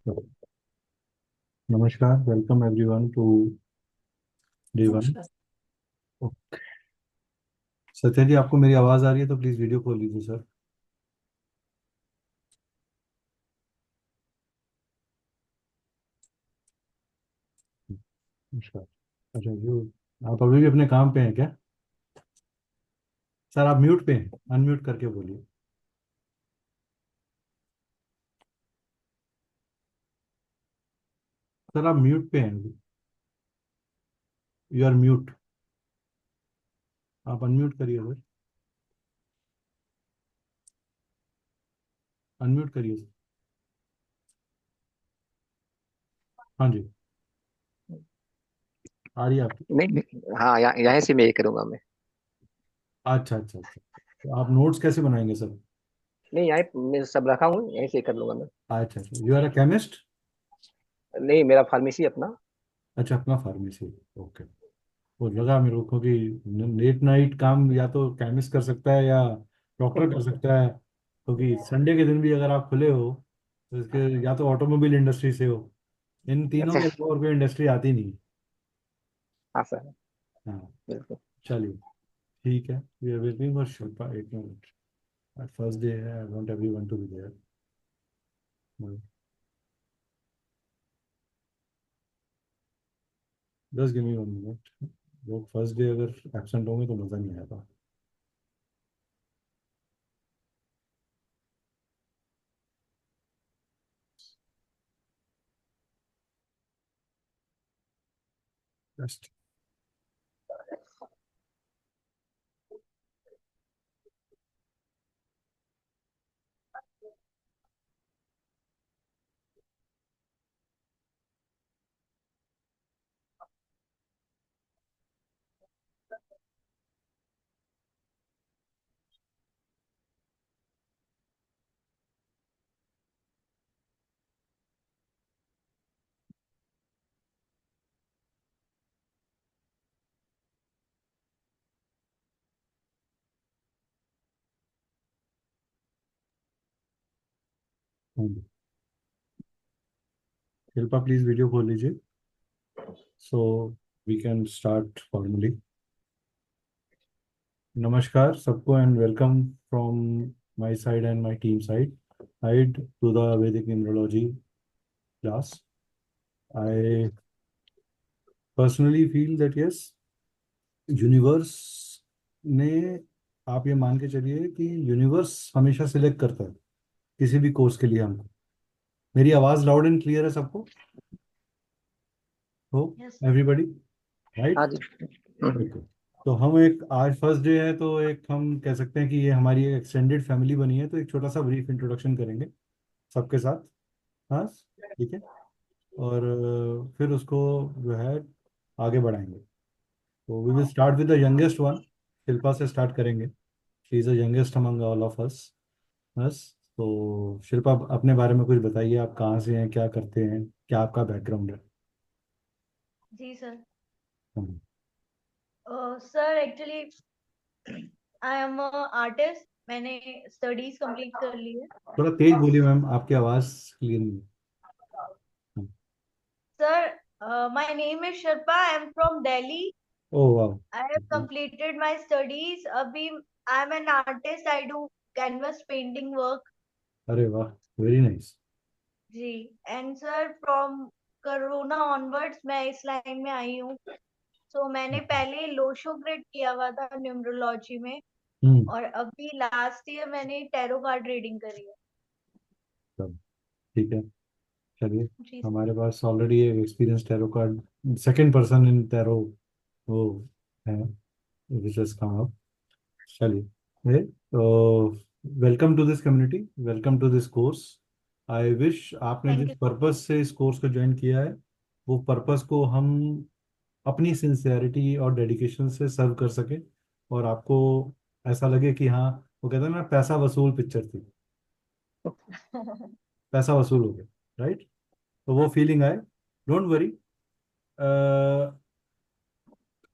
So, नमस्कार, welcome everyone to day one. नमस्कार। सत्या जी, आपको मेरी आवाज़ आ रही है तो प्लीज़ वीडियो खोल लीजिए सर। नमस्कार। अच्छा जो आप अभी भी अपने काम पे हैं क्या? सर आप म्यूट पे हैं, अनम्यूट करके बोलिए। सर आप म्यूट पे हैं अभी। You are mute. आप अनम्यूट करिए सर। अनम्यूट करिए सर। हाँ जी, आ रही है आपकी। नहीं नहीं, हाँ, यहाँ से मैं ये करूंगा मैं। अच्छा अच्छा अच्छा, तो आप नोट्स कैसे बनाएंगे सर? नहीं, यहाँ मैं सब रखा हूँ, यहीं से कर लूंगा मैं। अच्छा अच्छा, यू आर अ केमिस्ट? नहीं, मेरा फार्मेसी अपना। अच्छा, अपना फार्मेसी। ओके। वो लगा मेरे को कि लेट नाइट काम या तो केमिस्ट कर सकता है या डॉक्टर कर सकता है, क्योंकि संडे के दिन भी अगर आप खुले हो तो इसके या तो ऑटोमोबाइल इंडस्ट्री से हो। इन तीनों अच्छा। के अलावा और कोई इंडस्ट्री आती नहीं। हाँ सर। हाँ। बिल्कुल। चलिए, ठीक है। We are waiting for Shilpa, एक मिनट। फर्स्ट डे है, I want everyone to be there. Just give me 1 minute. लोग फर्स्ट डे अगर एब्सेंट होंगे तो मज़ा नहीं आएगा। जस्ट शिल्पा प्लीज वीडियो खोल लीजिए, so we can start formally. नमस्कार सबको and welcome from my side and my team side to the Vedic numerology class. I personally feel that yes, universe ने, आप ये मान के चलिए कि यूनिवर्स हमेशा सिलेक्ट करता है किसी भी कोर्स के लिए हमको। मेरी आवाज लाउड एंड क्लियर है सबको? हो यस। Everybody, right? हाँ जी। हम्म। ओके। तो हम एक, आज फर्स्ट डे है तो एक हम कह सकते हैं कि ये हमारी एक एक्सटेंडेड फैमिली बनी है, तो एक छोटा सा ब्रीफ इंट्रोडक्शन करेंगे सबके साथ। हाँ, ठीक है। और फिर उसको जो है आगे बढ़ाएंगे। तो we will start with the youngest one. Shilpa से स्टार्ट करेंगे। She is the youngest among all of us. बस। तो शिल्पा, अपने बारे में कुछ बताइए। आप कहाँ से हैं, क्या करते हैं, क्या आपका बैकग्राउंड है? जी sir. Hmm. Sir actually I am artist. मैंने स्टडीज कंप्लीट कर ली है। थोड़ा तेज बोलिए मैम, आपकी आवाज़ क्लियर नहीं है। Sir my name is Shilpa, I am from Delhi. Oh वाह। I have completed my studies. अभी I am an artist, I do canvas painting work. अरे वाह, वेरी नाइस। जी। And sir from corona onwards मैं इस लाइन में आई हूँ। सो मैंने पहले लोशो ग्रिड किया हुआ था न्यूमरोलॉजी में। हम्म। और अभी लास्ट ईयर मैंने टैरो कार्ड रीडिंग करी है। सब ठीक है। चलिए, जी सर। हमारे पास ऑलरेडी एक experience tarot card second person in tarot वो है, विच हैज कम अप। चलिए, तो welcome to this community, welcome to this course. I wish आपने थैंक जिस यू। पर्पस से इस कोर्स को ज्वाइन किया है, वो पर्पस को हम अपनी सिंसियरिटी और डेडिकेशन से सर्व कर सके, और आपको ऐसा लगे कि हाँ, वो कहते हैं ना, पैसा वसूल पिक्चर थी, पैसा वसूल हो गया, राइट? तो वो फीलिंग आए, डोंट वरी।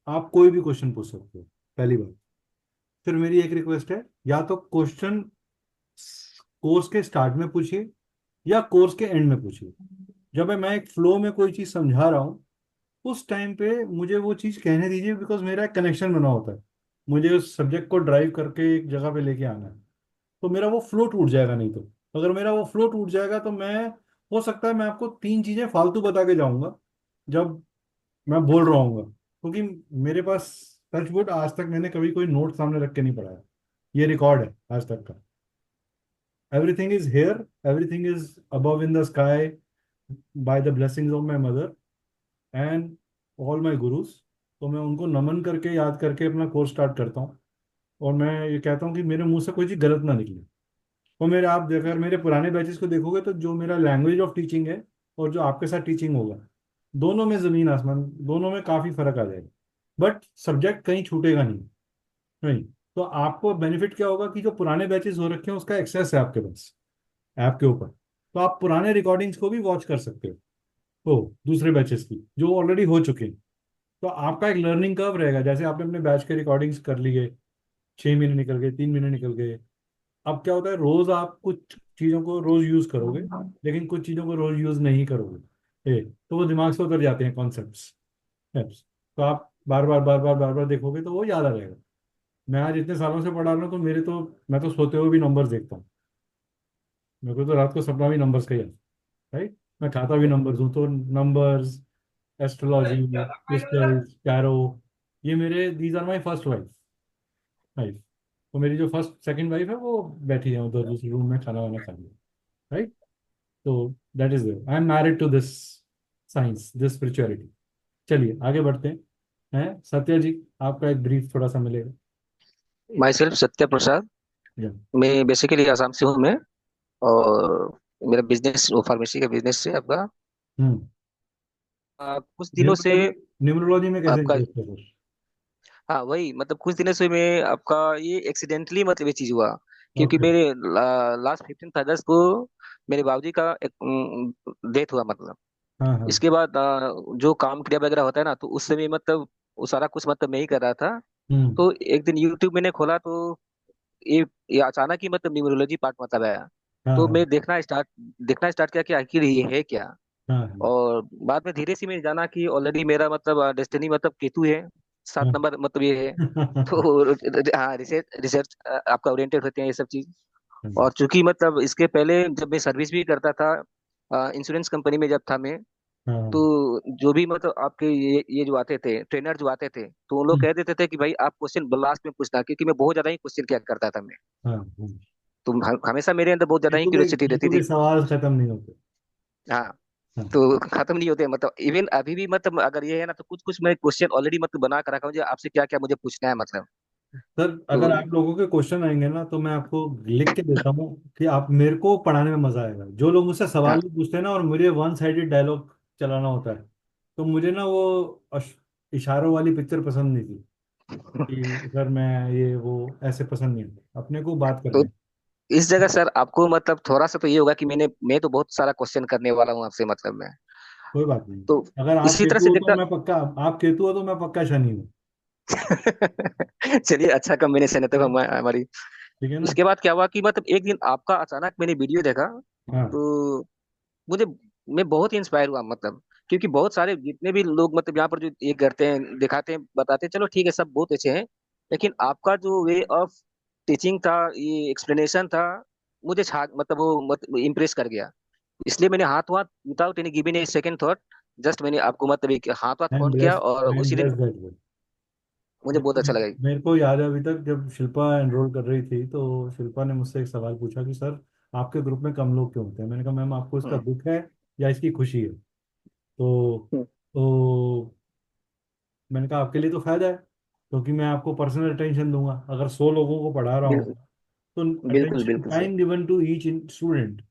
आप कोई भी क्वेश्चन पूछ सकते हो, पहली बात। फिर मेरी एक रिक्वेस्ट है, या तो क्वेश्चन कोर्स के स्टार्ट में पूछिए या कोर्स के एंड में पूछिए। जब मैं एक फ्लो में कोई चीज़ समझा रहा हूँ, उस टाइम पे मुझे वो चीज़ कहने दीजिए, बिकॉज मेरा एक कनेक्शन बना होता है। मुझे उस सब्जेक्ट को ड्राइव करके एक जगह पे लेके आना है। तो मेरा वो फ्लो टूट जाएगा, नहीं तो अगर मेरा वो फ्लो टूट जाएगा तो मैं, हो सकता है मैं आपको तीन चीजें फालतू बता के जाऊंगा जब मैं बोल रहा हूँ, क्योंकि मेरे पास, टचवुड, आज तक मैंने कभी कोई नोट सामने रख के नहीं पढ़ाया। ये रिकॉर्ड है आज तक का। Everything is here, everything is above in the sky, by the blessings of my mother and all my gurus. तो मैं उनको नमन करके, याद करके अपना कोर्स स्टार्ट करता हूँ। और मैं ये कहता हूँ कि मेरे मुंह से कोई चीज़ गलत ना निकले। और मेरे, आप अगर मेरे पुराने बैचेस को देखोगे तो जो मेरा लैंग्वेज ऑफ टीचिंग है और जो आपके साथ टीचिंग होगा, दोनों में जमीन आसमान, दोनों में काफी फर्क आ जाएगा। बट सब्जेक्ट कहीं छूटेगा नहीं। नहीं। तो आपको बेनिफिट क्या होगा कि जो पुराने बैचेस हो रखे हैं उसका एक्सेस है आपके पास, ऐप के ऊपर। तो आप पुराने रिकॉर्डिंग्स को भी वॉच कर सकते हो, तो दूसरे बैचेस की जो ऑलरेडी हो चुके हैं। तो आपका एक लर्निंग कर्व रहेगा। जैसे आपने अपने बैच के रिकॉर्डिंग्स कर लिए, 6 महीने निकल गए, 3 महीने निकल गए। अब क्या होता है, रोज आप कुछ चीजों को रोज यूज करोगे, लेकिन कुछ चीजों को रोज यूज नहीं करोगे, तो वो दिमाग से उतर जाते हैं कॉन्सेप्ट्स। तो आप बार बार देखोगे तो वो याद आ जाएगा। मैं आज इतने सालों से पढ़ा रहा हूँ, तो मैं तो सोते हुए भी नंबर्स देखता हूँ। मेरे को तो रात को सपना भी नंबर्स का ही आता है, राइट। मैं खाता भी नंबर्स हूँ, तो नंबर्स, एस्ट्रोलॉजी, क्रिस्टल्स, टैरो, ये मेरे, these are my first wife. तो मेरी जो फर्स्ट सेकंड वाइफ है वो बैठी है उधर दूसरे रूम में, खाना वाना खा रही है, राइट। तो that is I am married to this science, this spirituality. चलिए आगे बढ़ते हैं सत्या जी, आपका एक ब्रीफ थोड़ा सा मिलेगा। माई सेल्फ सत्य प्रसाद। या। मैं बेसिकली आसाम से हूँ मैं। और मेरा बिजनेस वो फार्मेसी का बिजनेस है आपका। हम्म। कुछ दिनों से न्यूमरोलॉजी, न्यूमरोलॉजी में कैसे आपका, इंटरेस्ट है सर? हाँ वही मतलब कुछ दिनों से मैं आपका ये एक्सीडेंटली मतलब ये चीज हुआ। क्योंकि ओके। मेरे लास्ट 15 अगस्त को मेरे बाबूजी का एक डेथ हुआ मतलब। हाँ हाँ। इसके बाद जो काम क्रिया वगैरह होता है ना, तो उस समय मतलब वो सारा कुछ मतलब मैं ही कर रहा था। हम्म। तो एक दिन यूट्यूब मैंने खोला तो ये अचानक ही मतलब न्यूमरोलॉजी पार्ट मतलब आया। हाँ तो हाँ। मैं देखना स्टार्ट किया कि आखिर ये है क्या। हाँ हाँ। और बाद में धीरे से मैंने जाना कि ऑलरेडी मेरा मतलब डेस्टिनी मतलब केतु है, 7 नंबर मतलब ये है। हाँ। तो हाँ, रिसर्च रिसर्च आपका ओरिएंटेड होते हैं ये सब चीज। हाँ और चूंकि मतलब इसके पहले जब मैं सर्विस भी करता था इंश्योरेंस कंपनी में जब था मैं, तो हाँ। जो भी मतलब आपके ये जो आते थे ट्रेनर जो आते थे, तो वो लोग हम्म, कह देते थे कि भाई आप क्वेश्चन लास्ट में पूछना, क्योंकि मैं बहुत ज्यादा ही क्वेश्चन किया करता था मैं। हाँ हाँ। तो हमेशा मेरे अंदर बहुत ज्यादा ही क्यूरियोसिटी रहती केतु थी। के सवाल खत्म नहीं होते। हाँ। हाँ। तो खत्म नहीं होते मतलब इवन अभी भी मतलब अगर ये है ना, तो कुछ कुछ मैं क्वेश्चन ऑलरेडी मतलब बना कर रखा हूँ, मुझे आपसे क्या क्या मुझे पूछना है मतलब। सर, तो अगर आप लोगों के क्वेश्चन आएंगे ना तो मैं आपको लिख के देता हूँ कि आप, मेरे को पढ़ाने में मजा आएगा। जो लोग मुझसे सवाल हाँ। नहीं पूछते ना और मुझे वन साइडेड डायलॉग चलाना होता है, तो मुझे ना वो इशारों वाली पिक्चर पसंद नहीं थी कि सर मैं ये वो, ऐसे पसंद नहीं आता, अपने को बात तो करने। इस जगह सर आपको मतलब थोड़ा सा तो ये होगा कि मैं तो बहुत सारा क्वेश्चन करने वाला हूँ आपसे मतलब मैं। कोई बात नहीं। तो अगर आप इसी तरह केतु से हो तो देखता। मैं पक्का, आप केतु हो तो मैं पक्का शनि हूँ। चलिए अच्छा कॉम्बिनेशन है तो हाँ, हमारी। ठीक है ना। उसके बाद क्या हुआ कि मतलब एक दिन आपका अचानक मैंने वीडियो देखा। हाँ तो मुझे मैं बहुत ही इंस्पायर हुआ मतलब। क्योंकि बहुत सारे जितने भी लोग मतलब यहाँ पर जो ये करते हैं दिखाते हैं बताते हैं, चलो ठीक है सब बहुत अच्छे हैं। लेकिन आपका जो वे ऑफ टीचिंग था, ये एक्सप्लेनेशन था, मुझे मतलब वो मतलब इम्प्रेस कर गया। इसलिए मैंने हाथ वाथ without any giving a second thought, just मैंने आपको मतलब एक हाथ वाथ आई एम फोन किया ब्लेस्ड, और आई एम उसी दिन ब्लेस्ड दैट वे। मुझे बहुत अच्छा लगा। मेरे को याद है अभी तक, जब शिल्पा एनरोल कर रही थी तो शिल्पा ने मुझसे एक सवाल पूछा कि सर, आपके ग्रुप में कम लोग क्यों होते हैं? मैंने कहा मैम, आपको इसका हम्म, दुख है या इसकी खुशी है? तो मैंने कहा आपके लिए तो फायदा है, क्योंकि मैं आपको पर्सनल अटेंशन दूंगा। अगर 100 लोगों को पढ़ा रहा हूँ बिल, तो बिल्कुल अटेंशन, बिल्कुल sir. Time given to each student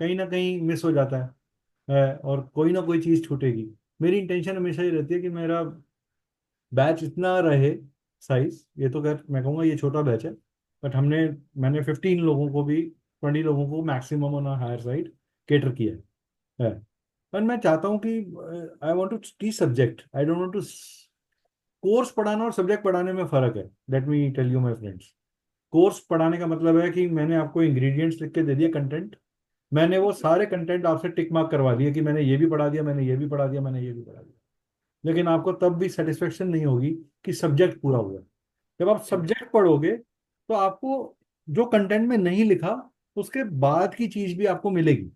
कहीं ना कहीं मिस हो जाता और कोई ना कोई चीज़ छूटेगी। मेरी इंटेंशन हमेशा ही रहती है कि मेरा बैच इतना रहे, साइज, ये तो खैर मैं कहूँगा ये छोटा बैच है, बट मैंने 15 लोगों को भी, 20 लोगों को maximum on higher side cater किया है। पर मैं चाहता हूँ कि I want to teach subject, I don't want to, course पढ़ाना और सब्जेक्ट पढ़ाने में फर्क है। Let me tell you my friends. Course पढ़ाने का मतलब है कि मैंने आपको इंग्रेडिएंट्स लिख के दे दिए, कंटेंट, मैंने वो सारे कंटेंट आपसे टिक मार्क करवा दिए कि मैंने ये भी पढ़ा दिया, मैंने ये भी पढ़ा दिया, मैंने ये भी पढ़ा दिया, लेकिन आपको तब भी सेटिस्फेक्शन नहीं होगी कि सब्जेक्ट पूरा हुआ। जब आप सब्जेक्ट पढ़ोगे तो आपको जो कंटेंट में नहीं लिखा उसके बाद की चीज भी आपको मिलेगी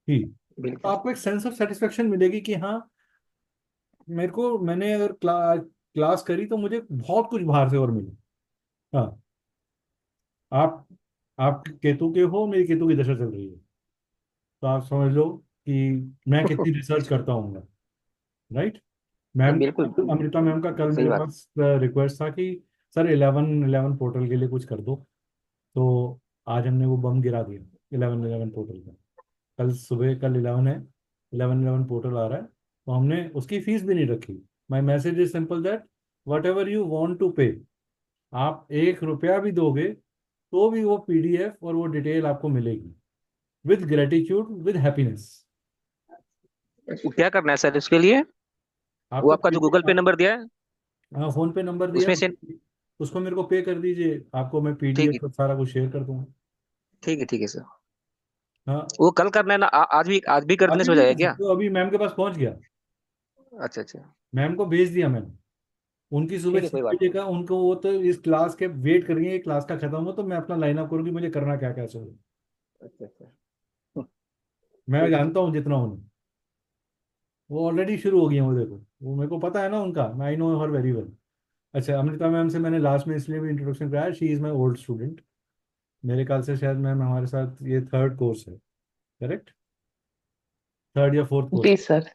ही, तो बिल्कुल। आपको एक सेंस ऑफ सेटिस्फेक्शन मिलेगी कि हाँ, मैंने अगर क्लास करी तो मुझे बहुत कुछ बाहर से और मिला। हाँ, आप आप केतु के हो, मेरी केतु की दशा चल रही है, तो आप समझ लो कि मैं कितनी रिसर्च करता हूँ, राइट। मैम, बिल्कुल अमृता मैम का कल सही मेरे बात। पास रिक्वेस्ट था कि सर 11-11 पोर्टल के लिए कुछ कर दो, तो आज हमने वो बम गिरा दिया 11-11 पोर्टल का। कल सुबह, कल 11 है, 11-11 पोर्टल आ रहा है, तो हमने उसकी फीस भी नहीं रखी। My message is simple that whatever you want to pay, आप 1 रुपया भी दोगे तो भी वो पीडीएफ और वो डिटेल आपको मिलेगी, विद ग्रेटिट्यूड, विद हैप्पीनेस। क्या करना है सर उसके लिए? वो आपको आपका जो गूगल पे नंबर दिया है हाँ, फोन पे नंबर दिया उसमें है, से? उसको मेरे को पे कर दीजिए, आपको मैं ठीक है, पीडीएफ सारा कुछ शेयर कर दूंगा। ठीक है, ठीक है सर। हाँ, वो कल करना है ना? आज भी कर देने अभी से हो भी जाएगा कर क्या? सकते हो, अभी मैम के पास पहुंच गया। अच्छा अच्छा। मैम को भेज दिया मैंने, उनकी सुबह ठीक है, छह कोई बात बजे नहीं। का उनको, वो तो इस क्लास के वेट कर रही है, ये क्लास का खत्म हो तो मैं अपना लाइन अप करूंगी, मुझे करना क्या क्या चाहिए। अच्छा अच्छा। मैं ठीक है, ठीक जानता हूँ जितना उन्हें, वो ऑलरेडी शुरू हो गई है, वो देखो, वो मेरे को पता है ना उनका, I know her very well. अच्छा, अमृता मैम से मैंने लास्ट में इसलिए भी इंट्रोडक्शन कराया, she is my old student. मेरे ख्याल से शायद मैम हमारे साथ ये थर्ड कोर्स है, करेक्ट, थर्ड या फोर्थ कोर्स। जी सर।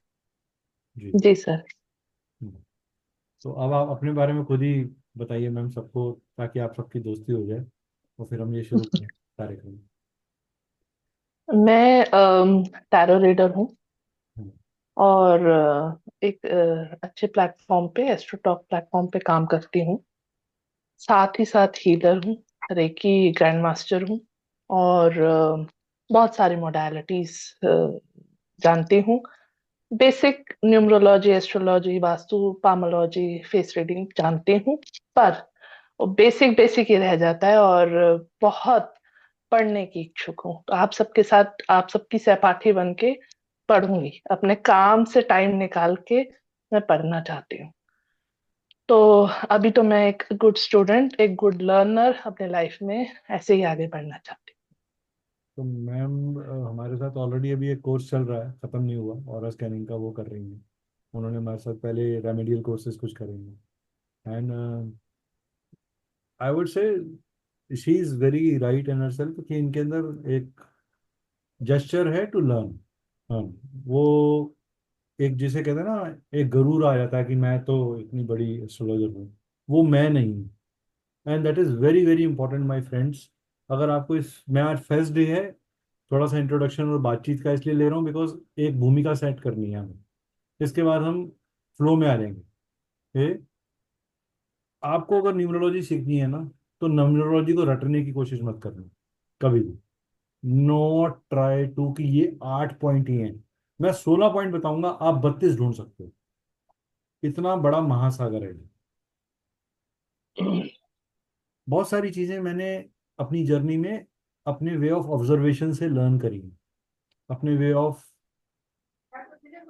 जी। जी सर। हम्म। तो अब आप अपने बारे में खुद ही बताइए मैम सबको, ताकि आप सबकी दोस्ती हो जाए और फिर हम ये शुरू करें कार्यक्रम। मैं टैरो रीडर हूँ, हम्म। और एक अच्छे प्लेटफॉर्म पे, एस्ट्रोटॉक प्लेटफॉर्म पे काम करती हूँ। साथ ही साथ हीलर हूँ, रेकी ग्रैंड मास्टर हूँ, और बहुत सारी मोडालिटीज जानती हूँ। Basic numerology, astrology, vastu, palmology, face reading जानती हूँ, पर वो बेसिक बेसिक ही रह जाता है, और बहुत पढ़ने की इच्छुक हूँ। तो आप सबके साथ, आप सबकी सहपाठी बन के पढ़ूंगी, अपने काम से टाइम निकाल के मैं पढ़ना चाहती हूँ। तो अभी तो मैं एक गुड स्टूडेंट, एक गुड लर्नर अपने लाइफ में ऐसे ही आगे बढ़ना चाहती तो मैम हमारे साथ ऑलरेडी अभी एक कोर्स चल रहा है, खत्म नहीं हुआ, और स्कैनिंग का वो कर रही हैं। उन्होंने हमारे साथ पहले रेमेडियल कोर्सेज कुछ करेंगे, and I would say she is very right in herself कि इनके अंदर एक जेस्चर है टू लर्न। हाँ, वो एक जिसे कहते हैं ना, एक गरूर आ जाता है कि मैं तो इतनी बड़ी एस्ट्रोलॉजर हूँ, वो मैं नहीं हूँ। And that is very very important my friends. अगर आपको इस, मैं आज फर्स्ट डे है, थोड़ा सा इंट्रोडक्शन और बातचीत का इसलिए ले रहा हूँ बिकॉज एक भूमिका सेट करनी है हमें, इसके बाद हम फ्लो में आ जाएंगे। ए, आपको अगर न्यूमरोलॉजी सीखनी है ना, तो न्यूमरोलॉजी को रटने की कोशिश मत करना कभी भी। नॉट ट्राई टू कि ये 8 पॉइंट ही हैं, मैं 16 पॉइंट बताऊंगा, आप 32 ढूंढ सकते हो, इतना बड़ा महासागर है ये। हूँ। बहुत सारी चीजें मैंने अपनी जर्नी में अपने वे ऑफ ऑब्जर्वेशन से लर्न करी हैं, अपने वे ऑफ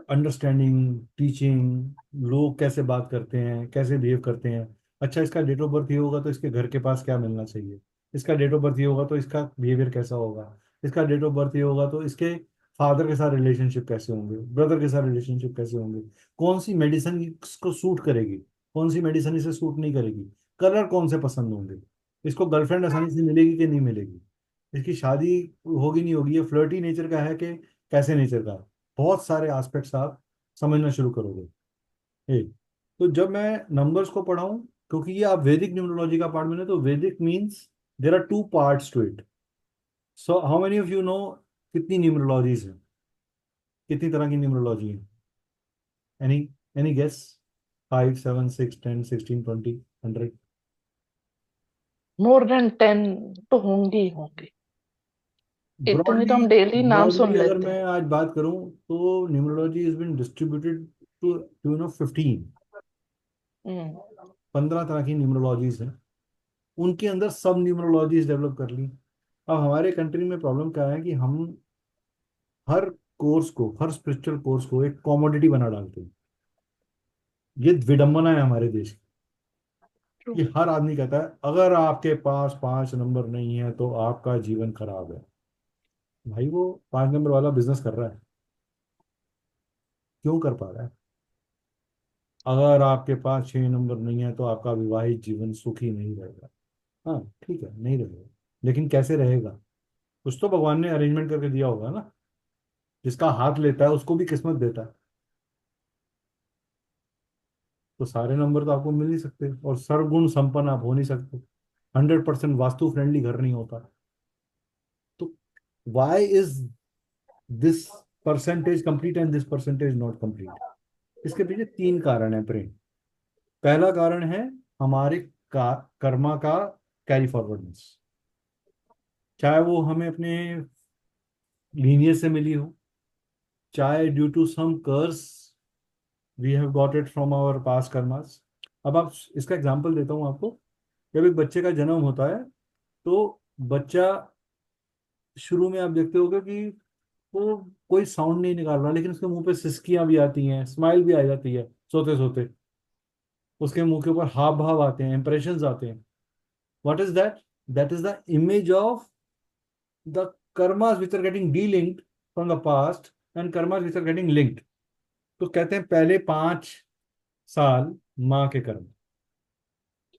अंडरस्टैंडिंग, टीचिंग, लोग कैसे बात करते हैं, कैसे बिहेव करते हैं। अच्छा, इसका डेट ऑफ बर्थ ये होगा तो इसके घर के पास क्या मिलना चाहिए, इसका डेट ऑफ बर्थ ये होगा तो इसका बिहेवियर कैसा होगा, इसका डेट ऑफ बर्थ ये होगा तो इसके फादर के साथ रिलेशनशिप कैसे होंगे, ब्रदर के साथ रिलेशनशिप कैसे होंगे, कौन सी मेडिसिन इसको सूट करेगी, कौन सी मेडिसिन इसे सूट नहीं करेगी, कलर कौन से पसंद होंगे, इसको गर्लफ्रेंड आसानी से मिलेगी कि नहीं मिलेगी, इसकी शादी होगी नहीं होगी, ये फ्लर्टी नेचर का है कि कैसे नेचर का। बहुत सारे एस्पेक्ट्स आप समझना शुरू करोगे। एक, तो जब मैं नंबर्स को पढ़ाऊं, क्योंकि ये आप वैदिक न्यूमरोलॉजी का पार्ट में, तो Vedic means there are 2 parts to it. So how many of you know कितनी न्यूमरोलॉजीज हैं, कितनी तरह की न्यूमरोलॉजी है? Any any guess? 5, 7, 6, 10, 16, 20, 100? More than 10 तो होंगी ही होंगी। इतनी तो ब्रॉडली, हम डेली नाम ब्रॉडली सुन अगर लेते मैं हैं। आज बात करूं तो numerology is been distributed to tune of 15। हम्म। 15 तरह की न्यूमरोलॉजीज हैं, उनके अंदर सब न्यूमरोलॉजीज डेवलप कर ली। अब हमारे कंट्री में प्रॉब्लम क्या है कि हम हर कोर्स को, हर स्पिरिचुअल कोर्स को एक कॉमोडिटी बना डालते हैं। ये विडंबना है हमारे देश की ट्रू। कि हर आदमी कहता है अगर आपके पास 5 नंबर नहीं है तो आपका जीवन खराब है। भाई वो 5 नंबर वाला बिजनेस कर रहा है, क्यों कर पा रहा है? अगर आपके पास 6 नंबर नहीं है तो आपका विवाहित जीवन सुखी नहीं रहेगा। हाँ ठीक है, नहीं रहेगा, लेकिन कैसे रहेगा? कुछ तो भगवान ने अरेंजमेंट करके दिया होगा ना। जिसका हाथ लेता है उसको भी किस्मत देता है। तो सारे नंबर तो आपको मिल नहीं सकते, और सर्वगुण संपन्न आप हो नहीं सकते। 100% वास्तु फ्रेंडली घर नहीं होता। तो why is this percentage complete and this percentage not complete? इसके पीछे 3 कारण है प्रेम। पहला कारण है हमारे का कर्मा का कैरी फॉरवर्डनेस, चाहे वो हमें अपने लीनियज से मिली हो, चाहे due to some curse we have got it from our past karmas. अब आप, इसका एग्जांपल देता हूँ आपको। जब एक बच्चे का जन्म होता है तो बच्चा, शुरू में आप देखते होगे कि वो कोई साउंड नहीं निकाल रहा, लेकिन उसके मुंह पे सिसकियां भी आती हैं, स्माइल भी आ जाती है सोते सोते। उसके मुंह के ऊपर हाव भाव आते हैं, इंप्रेशंस आते हैं। What is that? That is the image of the karmas which are getting delinked from the past and karmas which are getting linked. तो कहते हैं पहले 5 साल माँ के कर्म,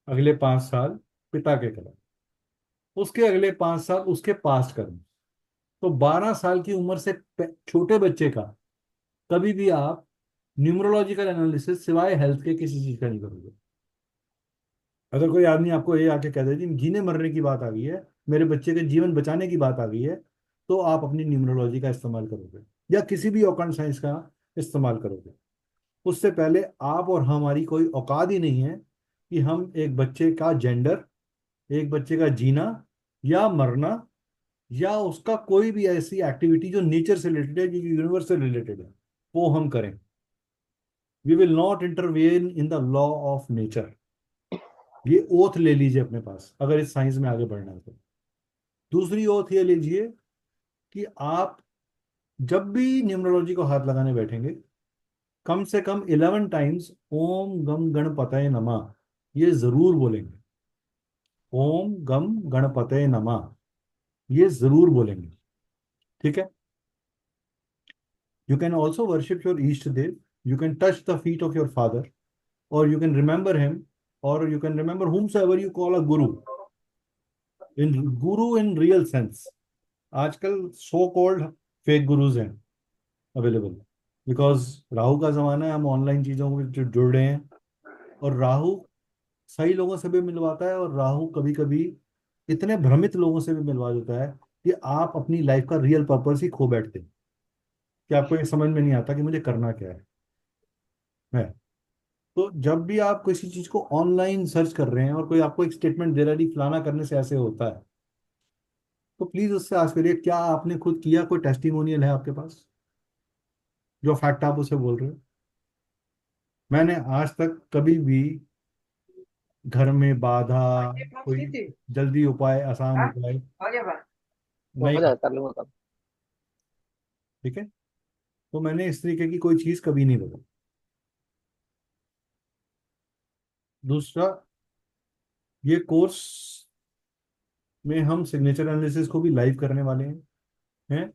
अगले 5 साल पिता के कर्म, उसके अगले 5 साल उसके पास्ट कर्म। तो 12 साल की उम्र से छोटे बच्चे का कभी भी आप न्यूमरोलॉजिकल एनालिसिस सिवाय हेल्थ के किसी चीज का नहीं करोगे। अगर कोई आदमी आपको ये आके कह दे कि जीने मरने की बात आ गई है, मेरे बच्चे के जीवन बचाने की बात आ गई है, तो आप अपनी न्यूमरोलॉजी का इस्तेमाल करोगे या किसी भी ऑकल्ट साइंस का इस्तेमाल करोगे। उससे पहले आप और हमारी कोई औकात ही नहीं है कि हम एक बच्चे का जेंडर, एक बच्चे का जीना या मरना, या उसका कोई भी ऐसी एक्टिविटी जो नेचर से रिलेटेड है, जो यूनिवर्स से रिलेटेड है, वो हम करें। We will not intervene in the law of nature. ये ओथ ले लीजिए अपने पास अगर इस साइंस में आगे बढ़ना है तो। दूसरी ओथ ये लीजिए कि आप जब भी न्यूमरोलॉजी को हाथ लगाने बैठेंगे, कम से कम 11 टाइम्स ओम गम गणपतये नमः ये जरूर बोलेंगे। ओम गम गणपतये नमः ये जरूर बोलेंगे। ठीक है? You can also worship your isht dev, you can touch the feet of your father, or you can remember him, or you can remember whomsoever you call a guru, in guru in real sense। आजकल so called fake gurus हैं available, because Rahu का जमाना है, हम online चीजों में जुड़ रहे हैं। और राहु सही लोगों से भी मिलवाता है, और राहु कभी कभी इतने भ्रमित लोगों से भी मिलवा देता है कि आप अपनी लाइफ का रियल पर्पस ही खो बैठते हैं, कि आपको ये समझ में नहीं आता कि मुझे करना क्या है। तो जब भी आप किसी चीज को ऑनलाइन सर्च कर रहे हैं और कोई आपको एक स्टेटमेंट दे रहा है कि फलाना करने से ऐसे होता है, तो प्लीज उससे आस्क करिए क्या आपने खुद किया, कोई टेस्टिमोनियल है आपके पास जो फैक्ट आप उसे बोल रहे हो? मैंने आज तक कभी भी घर में बाधा, कोई जल्दी उपाय, आसान उपाय वो नहीं हो कर। जाएगा, कर लूंगा कब। ठीक है? तो मैंने इस तरीके की कोई चीज कभी नहीं बदली। दूसरा, ये कोर्स में हम सिग्नेचर एनालिसिस को भी लाइव करने वाले हैं।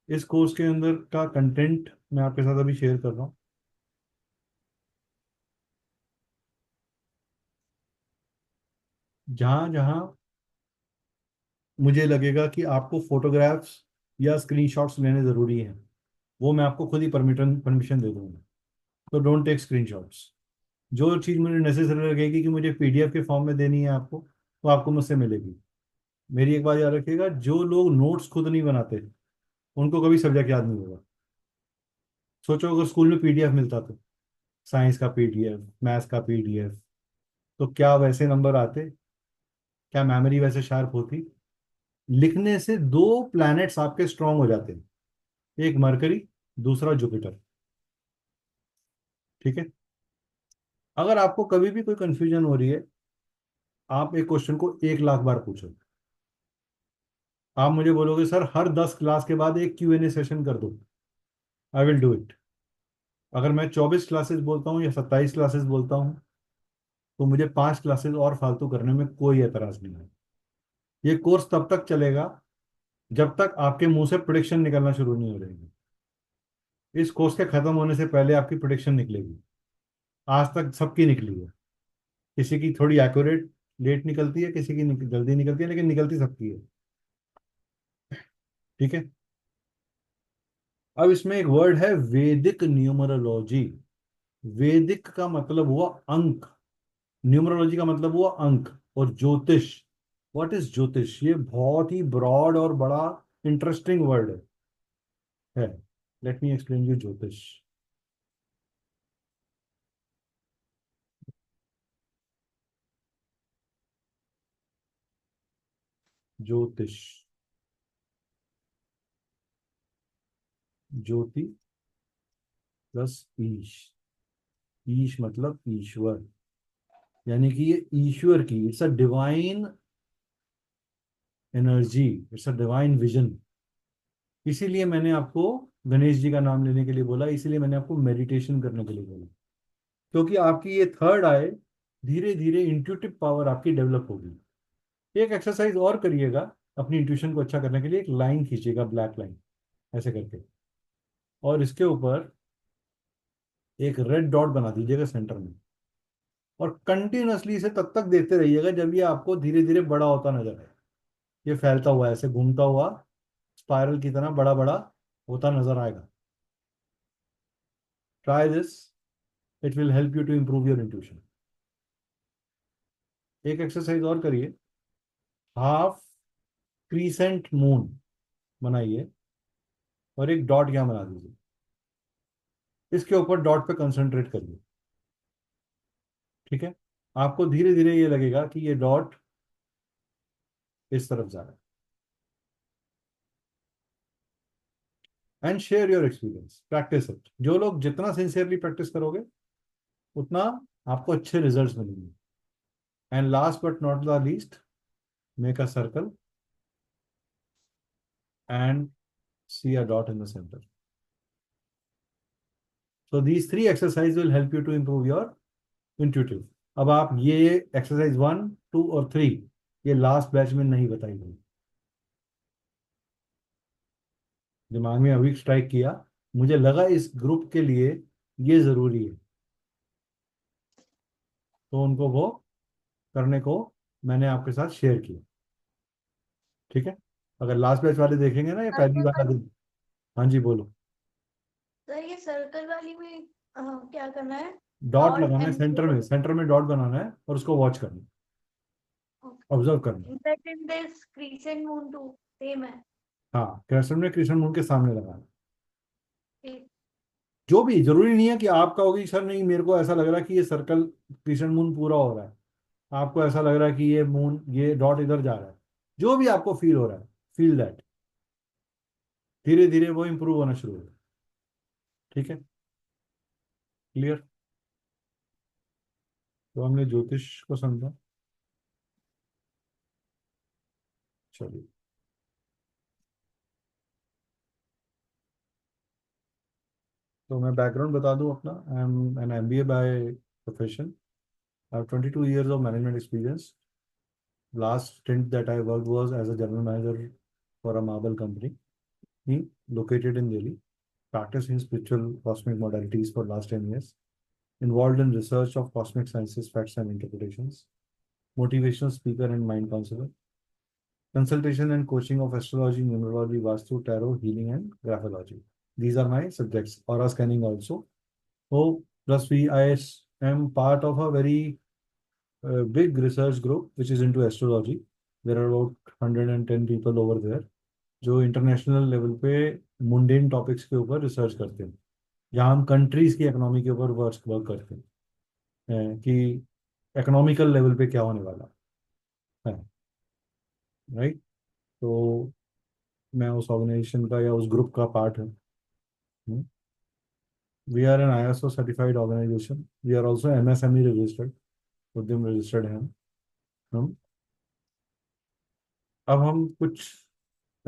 इस कोर्स के अंदर का कंटेंट मैं आपके साथ अभी शेयर कर रहा हूँ। जहां जहां मुझे लगेगा कि आपको फोटोग्राफ्स या स्क्रीनशॉट्स लेने ज़रूरी हैं, वो मैं आपको खुद ही परमिशन परमिशन दे दूंगा। तो डोंट टेक स्क्रीनशॉट्स। जो चीज़ मुझे नेसेसरी लगेगी कि मुझे पीडीएफ के फॉर्म में देनी है आपको, तो आपको मुझसे मिलेगी। मेरी एक बात याद रखिएगा, जो लोग नोट्स खुद नहीं बनाते उनको कभी सब्जेक्ट याद नहीं होगा। सोचो अगर स्कूल में पीडीएफ मिलता तो, साइंस का पीडीएफ, मैथ्स का पीडीएफ, तो क्या वैसे नंबर आते? क्या मेमोरी वैसे शार्प होती? लिखने से 2 प्लैनेट्स आपके स्ट्रांग हो जाते हैं, एक मरकरी, दूसरा जुपिटर। ठीक है? अगर आपको कभी भी कोई कंफ्यूजन हो रही है, आप एक क्वेश्चन को 1 लाख बार पूछो। आप मुझे बोलोगे सर हर 10 क्लास के बाद एक Q&A सेशन कर दो, आई विल डू इट। अगर मैं 24 क्लासेस बोलता हूँ या 27 क्लासेस बोलता हूँ, तो मुझे 5 क्लासेस और फालतू करने में कोई एतराज नहीं है। ये कोर्स तब तक चलेगा जब तक आपके मुंह से प्रिडिक्शन निकलना शुरू नहीं हो जाएगी। इस कोर्स के खत्म होने से पहले आपकी प्रिडिक्शन निकलेगी। आज तक सबकी निकली है। किसी की थोड़ी एक्यूरेट लेट निकलती है, किसी की जल्दी निकलती है, लेकिन निकलती सबकी है। ठीक है। अब इसमें एक वर्ड है वैदिक न्यूमरोलॉजी। वैदिक का मतलब हुआ अंक, न्यूमरोलॉजी का मतलब हुआ अंक, और ज्योतिष। व्हाट इज ज्योतिष? ये बहुत ही ब्रॉड और बड़ा इंटरेस्टिंग वर्ड है। लेट मी एक्सप्लेन यू ज्योतिष। ज्योतिष, ज्योति प्लस ईश। ईश मतलब ईश्वर, यानी कि ये ईश्वर की, it's a divine energy, it's a divine vision. इसीलिए मैंने आपको गणेश जी का नाम लेने के लिए बोला, इसीलिए मैंने आपको मेडिटेशन करने के लिए बोला, क्योंकि आपकी ये थर्ड आई धीरे धीरे इंट्यूटिव पावर आपकी डेवलप होगी। एक एक्सरसाइज और करिएगा अपनी इंट्यूशन को अच्छा करने के लिए। एक लाइन खींचिएगा, ब्लैक लाइन, ऐसे करके, और इसके ऊपर एक रेड डॉट बना दीजिएगा सेंटर में, और कंटिन्यूअसली इसे तब तक देखते रहिएगा जब ये आपको धीरे धीरे बड़ा होता नजर आए। ये फैलता हुआ, ऐसे घूमता हुआ स्पाइरल की तरह बड़ा बड़ा होता नजर आएगा। Try this, it will help you to improve your intuition. एक एक्सरसाइज और करिए। हाफ क्रीसेंट मून बनाइए और एक डॉट यहाँ बना दीजिए। इसके ऊपर डॉट पे कंसंट्रेट करिए। ठीक है। आपको धीरे धीरे ये लगेगा कि ये डॉट इस तरफ जा रहा है। And share your experience, practice it. जो लोग जितना सिंसियरली प्रैक्टिस करोगे उतना आपको अच्छे रिजल्ट्स मिलेंगे। And last but not the least, make a circle and see a dot in the center. So these three exercises will help you to improve your intuitive. अब आप ये एक्सरसाइज 1, 2 और 3 ये लास्ट बैच में नहीं बताई गई, दिमाग में अभी स्ट्राइक किया, मुझे लगा इस ग्रुप के लिए ये जरूरी है, तो उनको वो करने को मैंने आपके साथ शेयर किया। ठीक है। अगर लास्ट बैच वाले देखेंगे ना, ये पहली सर्कल वाला वाली, दिन। हाँ जी बोलो। सर ये सर्कल वाली में क्या करना है? डॉट डॉट लगाना है एंड सेंटर में, सेंटर में डॉट बनाना है और उसको वॉच करना है, ऑब्जर्व करना है। That in this crescent moon to same है। हाँ, कृष्ण में कृष्ण मून के सामने लगाना है। ठीक। जो भी, जरूरी नहीं है कि आपका होगी सर नहीं मेरे को ऐसा लग रहा है कि ये सर्कल क्रिसेंट मून पूरा हो रहा है, आपको ऐसा लग रहा है कि ये मून, ये डॉट इधर जा रहा है, जो भी आपको फील हो रहा है, फील दैट। धीरे धीरे वो इंप्रूव होना शुरू होगा। ठीक है। क्लियर। तो हमने ज्योतिष को समझा। चलिए, तो मैं बैकग्राउंड बता दूं अपना। I am an MBA by profession. I have 22 years of management experience. Last stint that I worked was as a general manager for a marble company located in Delhi. Practiced in spiritual cosmic modalities for last 10 years. Involved in research of cosmic sciences, facts and interpretations. Motivational speaker and mind counselor. Consultation and coaching of astrology, numerology, Vastu, tarot, healing and graphology. These are my subjects. Aura scanning also. Oh, plus I am part of a very big research group which is into astrology. There are about 110 people over there जो international level पे mundane topics के ऊपर research करते हैं, जहाँ हम countries की economy के ऊपर वर्क वर्क करते हैं, कि इकोनॉमिकल लेवल पे क्या होने वाला है। राइट। तो मैं उस ऑर्गेनाइजेशन का या उस ग्रुप का पार्ट हूँ। We are an ISO certified organisation. We are also MSME registered, Udyam registered हैं हम। अब हम कुछ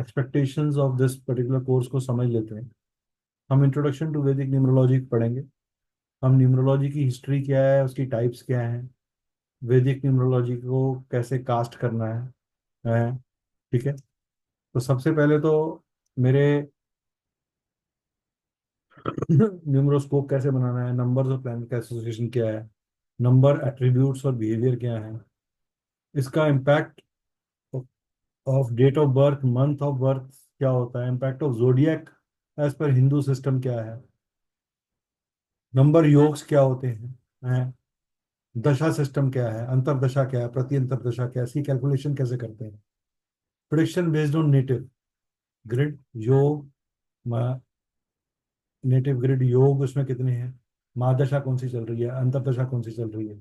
expectations of this particular course को समझ लेते हैं। हम इंट्रोडक्शन टू वैदिक न्यूमरोलॉजी पढ़ेंगे। हम न्यूमरोलॉजी की हिस्ट्री क्या है, उसकी टाइप्स क्या हैं, वैदिक न्यूमरोलॉजी को कैसे कास्ट करना है। ठीक है। तो सबसे पहले तो मेरे न्यूमरोस्कोप कैसे बनाना है, नंबर्स और प्लैनेट का एसोसिएशन क्या है, नंबर एट्रीब्यूट्स और बिहेवियर क्या है, इसका impact of date of birth, month of birth क्या होता है, impact of zodiac as per Hindu system क्या है, नंबर योग्स क्या होते हैं, दशा सिस्टम क्या है, अंतरदशा क्या है, प्रति अंतरदशा क्या है, इसकी कैलकुलेशन कैसे करते हैं, prediction based on native grid योग, नेटिव ग्रिड योग उसमें कितने हैं, महादशा कौन सी चल रही है, अंतरदशा कौन सी चल रही है,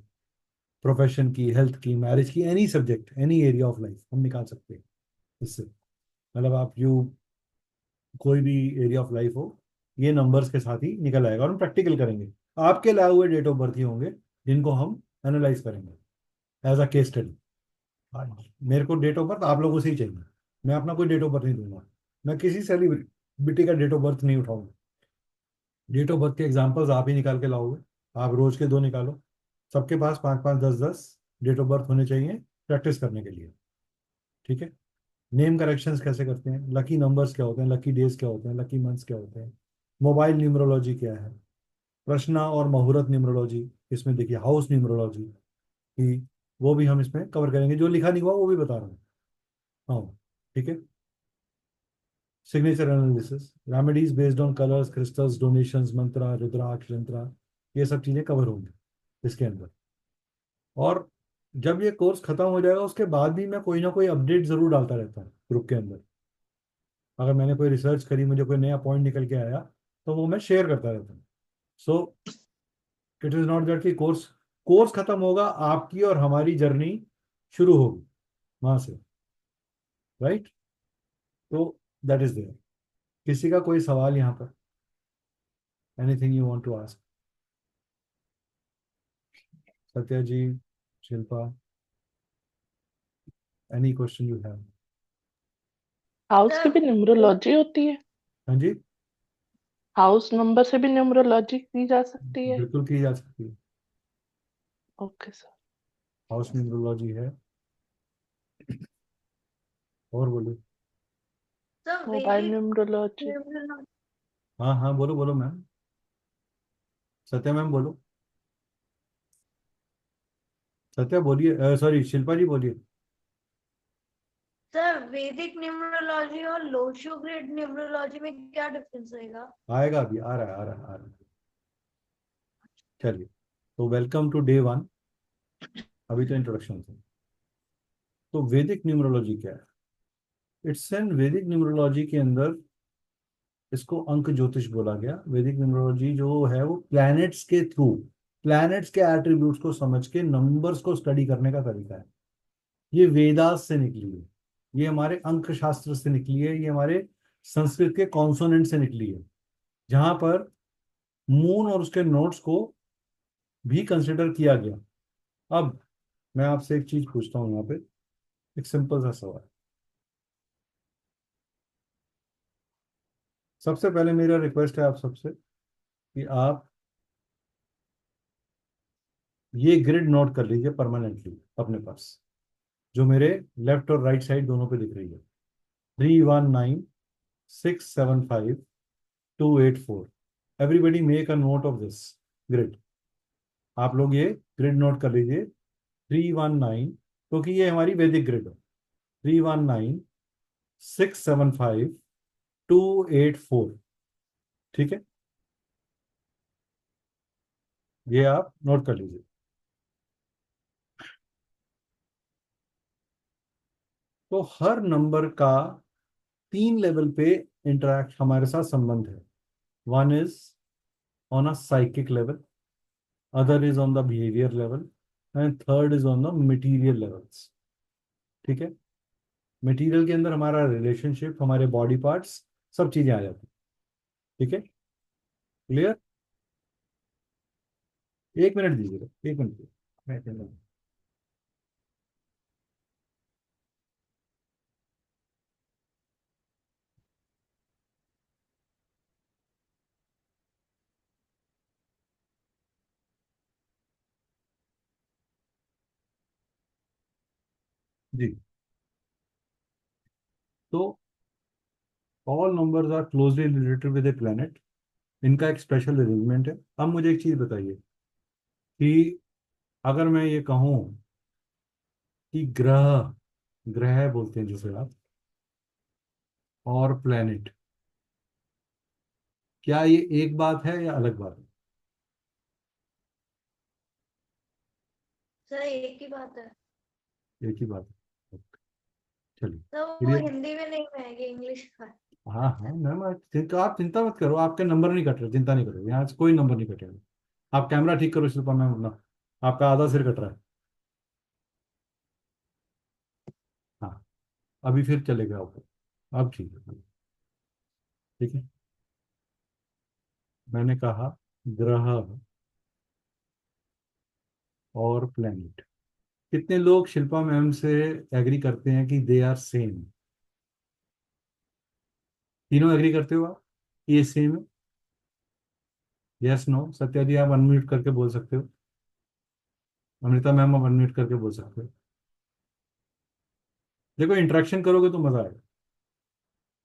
प्रोफेशन की, हेल्थ की, मैरिज की, any subject, any area of life हम निकाल सकते हैं इससे। मतलब आप यू कोई भी एरिया ऑफ लाइफ हो, ये नंबर्स के साथ ही निकल आएगा। और हम प्रैक्टिकल करेंगे, आपके लाए हुए डेट ऑफ बर्थ ही होंगे जिनको हम एनालाइज करेंगे एज अ केस स्टडी। मेरे को डेट ऑफ बर्थ आप लोगों से ही चाहिए, मैं अपना कोई डेट ऑफ बर्थ नहीं दूंगा, मैं किसी सेलिब्रिटी का डेट ऑफ बर्थ नहीं उठाऊंगा। डेट ऑफ बर्थ के एग्जाम्पल्स आप ही निकाल के लाओगे, आप रोज के दो निकालो। सबके पास 5 5 10 10 डेट ऑफ बर्थ होने चाहिए प्रैक्टिस करने के लिए। ठीक है। नेम करेक्शंस कैसे करते हैं, लकी नंबर्स क्या होते हैं, लकी डेज क्या होते हैं, लकी मंथ्स क्या होते हैं, मोबाइल न्यूमरोलॉजी क्या है, प्रश्ना और मुहूर्त न्यूमरोलॉजी, इसमें देखिए हाउस न्यूमरोलॉजी की, वो भी हम इसमें कवर करेंगे, जो लिखा नहीं हुआ वो भी बता रहा हूँ। हाँ। ठीक है। Signature analysis, remedies based on colours, crystals, donations, mantra, rudraksha yantra, ये सब चीजें कवर होंगी इसके अंदर। और जब ये कोर्स खत्म हो जाएगा उसके बाद भी मैं कोई ना कोई अपडेट जरूर डालता रहता हूँ ग्रुप के अंदर। अगर मैंने कोई रिसर्च करी, मुझे कोई नया पॉइंट निकल के आया, तो वो मैं शेयर करता रहता हूँ। So it is not that कि कोर्स कोर्स खत्म होगा, आपकी और हमारी जर्नी शुरू होगी वहां से, राइट। तो दैट इज देयर। किसी का कोई सवाल यहाँ पर, anything you want to ask? Satya ji, Shilpa, any question you have? House की सर भी न्यूमरोलॉजी होती है? हाँ जी, हाउस नंबर से भी न्यूमरोलॉजी की जा सकती है? बिल्कुल की जा सकती है। Okay sir. हाउस न्यूमरोलॉजी है। और बोलो। सर मोबाइल वैदिक न्यूमरोलॉजी? न्यूमरोलॉजी। हाँ हाँ, बोलो बोलो मैम, सत्या मैम बोलो, सत्या बोलिए, सॉरी शिल्पा जी बोलिए। सर वैदिक न्यूमरोलॉजी और लोशो ग्रिड न्यूमरोलॉजी में क्या डिफरेंस रहेगा? आएगा अभी, आ रहा है आ रहा है आ रहा है। चलिए, तो वेलकम टू डे 1। अभी तो इंट्रोडक्शन था। तो वैदिक न्यूमरोलॉजी क्या है? इट्स एन वैदिक न्यूमरोलॉजी के अंदर इसको अंक ज्योतिष बोला गया। वैदिक न्यूमरोलॉजी जो है वो प्लैनेट्स के थ्रू, प्लैनेट्स के एट्रीब्यूट्स को समझ के नंबर्स को स्टडी करने का तरीका है। ये वेदास से निकली है, ये हमारे अंक शास्त्र से निकली है, ये हमारे संस्कृत के कॉन्सोनेंट से निकली है, जहां पर मून और उसके नोट्स को भी कंसिडर किया गया। अब मैं आपसे एक चीज पूछता हूँ यहाँ पे, एक सिंपल सा सवाल। सबसे पहले मेरा रिक्वेस्ट है आप सबसे कि आप ये ग्रिड नोट कर लीजिए परमानेंटली अपने पास, जो मेरे लेफ्ट और राइट साइड दोनों पे दिख रही है। 319 675 284। Everybody make a note of this grid. आप लोग ये ग्रिड नोट कर लीजिए। 319, क्योंकि ये हमारी वैदिक ग्रिड है। 319 675 284। ठीक है, ये आप नोट कर लीजिए। तो हर नंबर का 3 लेवल पे इंटरेक्ट हमारे साथ संबंध है। One is on a psychic level, other is on the behaviour level, and third is on the material levels. ठीक है। मटेरियल के अंदर हमारा रिलेशनशिप, हमारे बॉडी पार्ट्स, सब चीजें आ जाती हैं। ठीक है, क्लियर? 1 मिनट दीजिएगा, 1 मिनट। जी। तो all numbers are closely related with a planet, इनका एक स्पेशल अरेंजमेंट है। अब मुझे एक चीज बताइए कि अगर मैं ये कहूँ कि ग्रह, ग्रह बोलते हैं जिसे आप, और प्लेनेट, क्या ये एक बात है या अलग बात है? सर एक ही बात है। एक ही बात है। ओके, चलिए। तो फिर वो ये, हिंदी में नहीं कहेंगे, इंग्लिश का है। हाँ हाँ मैम, आप चिंता मत करो, आपके नंबर नहीं कट रहे, चिंता नहीं करो, यहाँ से कोई नंबर नहीं कटेगा। आप कैमरा ठीक करो शिल्पा मैम अपना, आपका आधा सिर कट रहा है। हाँ, अभी फिर चलेगा ऊपर, अब ठीक है। ठीक है, मैंने कहा ग्रह और प्लेनेट। कितने लोग शिल्पा मैम से एग्री करते हैं कि दे आर सेम? तीनों एग्री करते हो आप, ये सेम है? Yes no? सत्या जी आप अनम्यूट करके बोल सकते हो, अमृता मैम आप अनम्यूट करके बोल सकते हो। देखो इंटरेक्शन करोगे तो मजा आएगा,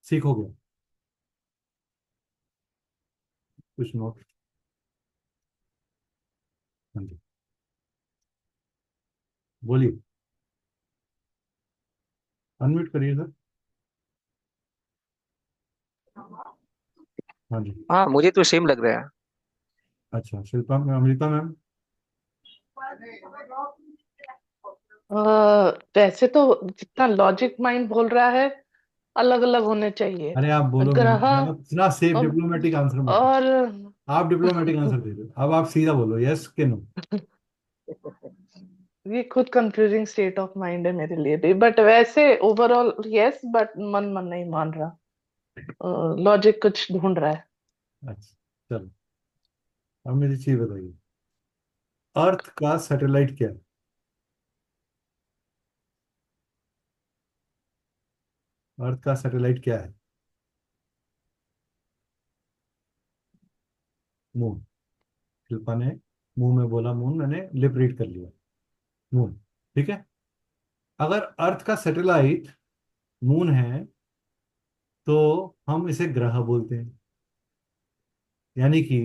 सीखोगे कुछ। नोट, हाँ जी, बोलिए, अनम्यूट करिए सर। हाँ जी। हाँ, मुझे तो सेम लग रहा है। अच्छा शिल्पा मैम, अमृता मैम? वैसे तो जितना लॉजिक माइंड बोल रहा है अलग अलग होने चाहिए। अरे आप बोलो नहीं, ग्रह आप इतना सेफ और, डिप्लोमेटिक आंसर मत दो। और आप डिप्लोमेटिक आंसर दे दो, अब आप सीधा बोलो यस के नो। ये खुद कंफ्यूजिंग स्टेट ऑफ माइंड है मेरे लिए भी, बट वैसे ओवरऑल यस, बट मन मन नहीं मान रहा, लॉजिक कुछ ढूंढ रहा है। अच्छा, चलो, अब मुझे चीज बताइए, अर्थ का सैटेलाइट क्या है? अर्थ का सैटेलाइट क्या है? मून। शिल्पा ने मुंह में बोला मून, मैंने लिप रीड कर लिया, मून। ठीक है, अगर अर्थ का सैटेलाइट मून है तो हम इसे ग्रह बोलते हैं। यानी कि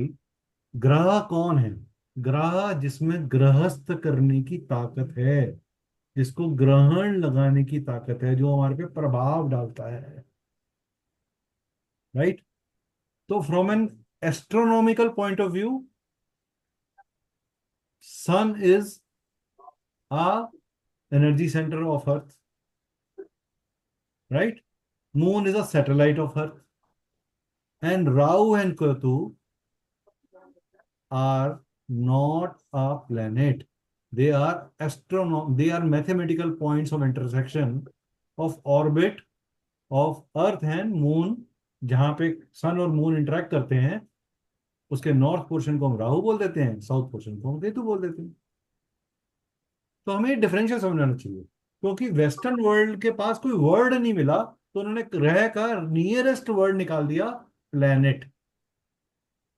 ग्रह कौन है? ग्रह जिसमें गृहस्थ करने की ताकत है, जिसको ग्रहण लगाने की ताकत है, जो हमारे पे प्रभाव डालता है। राइट? तो from an astronomical point of view, sun is a energy centre of earth, right? Moon is a satellite of earth, and Rahu and Ketu are not a planet. They are they are mathematical points of intersection of orbit of Earth and Moon, जहां पे सन और moon interact करते हैं। उसके north portion को हम राहु बोल देते हैं, साउथ पोर्शन को हम केतु बोल देते हैं। तो हमें डिफरेंशियल समझना चाहिए, क्योंकि वेस्टर्न वर्ल्ड के पास कोई वर्ड नहीं मिला, तो उन्होंने ग्रह का नियरेस्ट वर्ड निकाल दिया, प्लेनेट।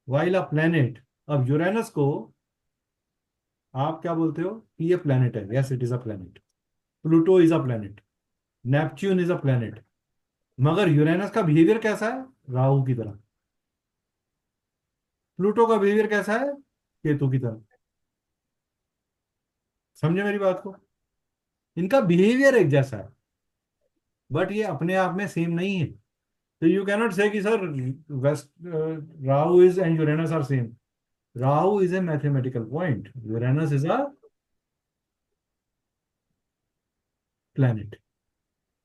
वाइल अ प्लेनेट, अब यूरेनस को आप क्या बोलते हो कि ये प्लेनेट है? Yes it is a planet. Pluto is a planet, Neptune is a planet. मगर यूरेनस का बिहेवियर कैसा है? राहु की तरह। प्लूटो का बिहेवियर कैसा है? केतु की तरह। समझे मेरी बात को? इनका बिहेवियर एक जैसा है, बट ये अपने आप में सेम नहीं है। तो यू कैनॉट से कि sir west Rahu is and Uranus are same. Rahu is a mathematical point, Uranus is a planet.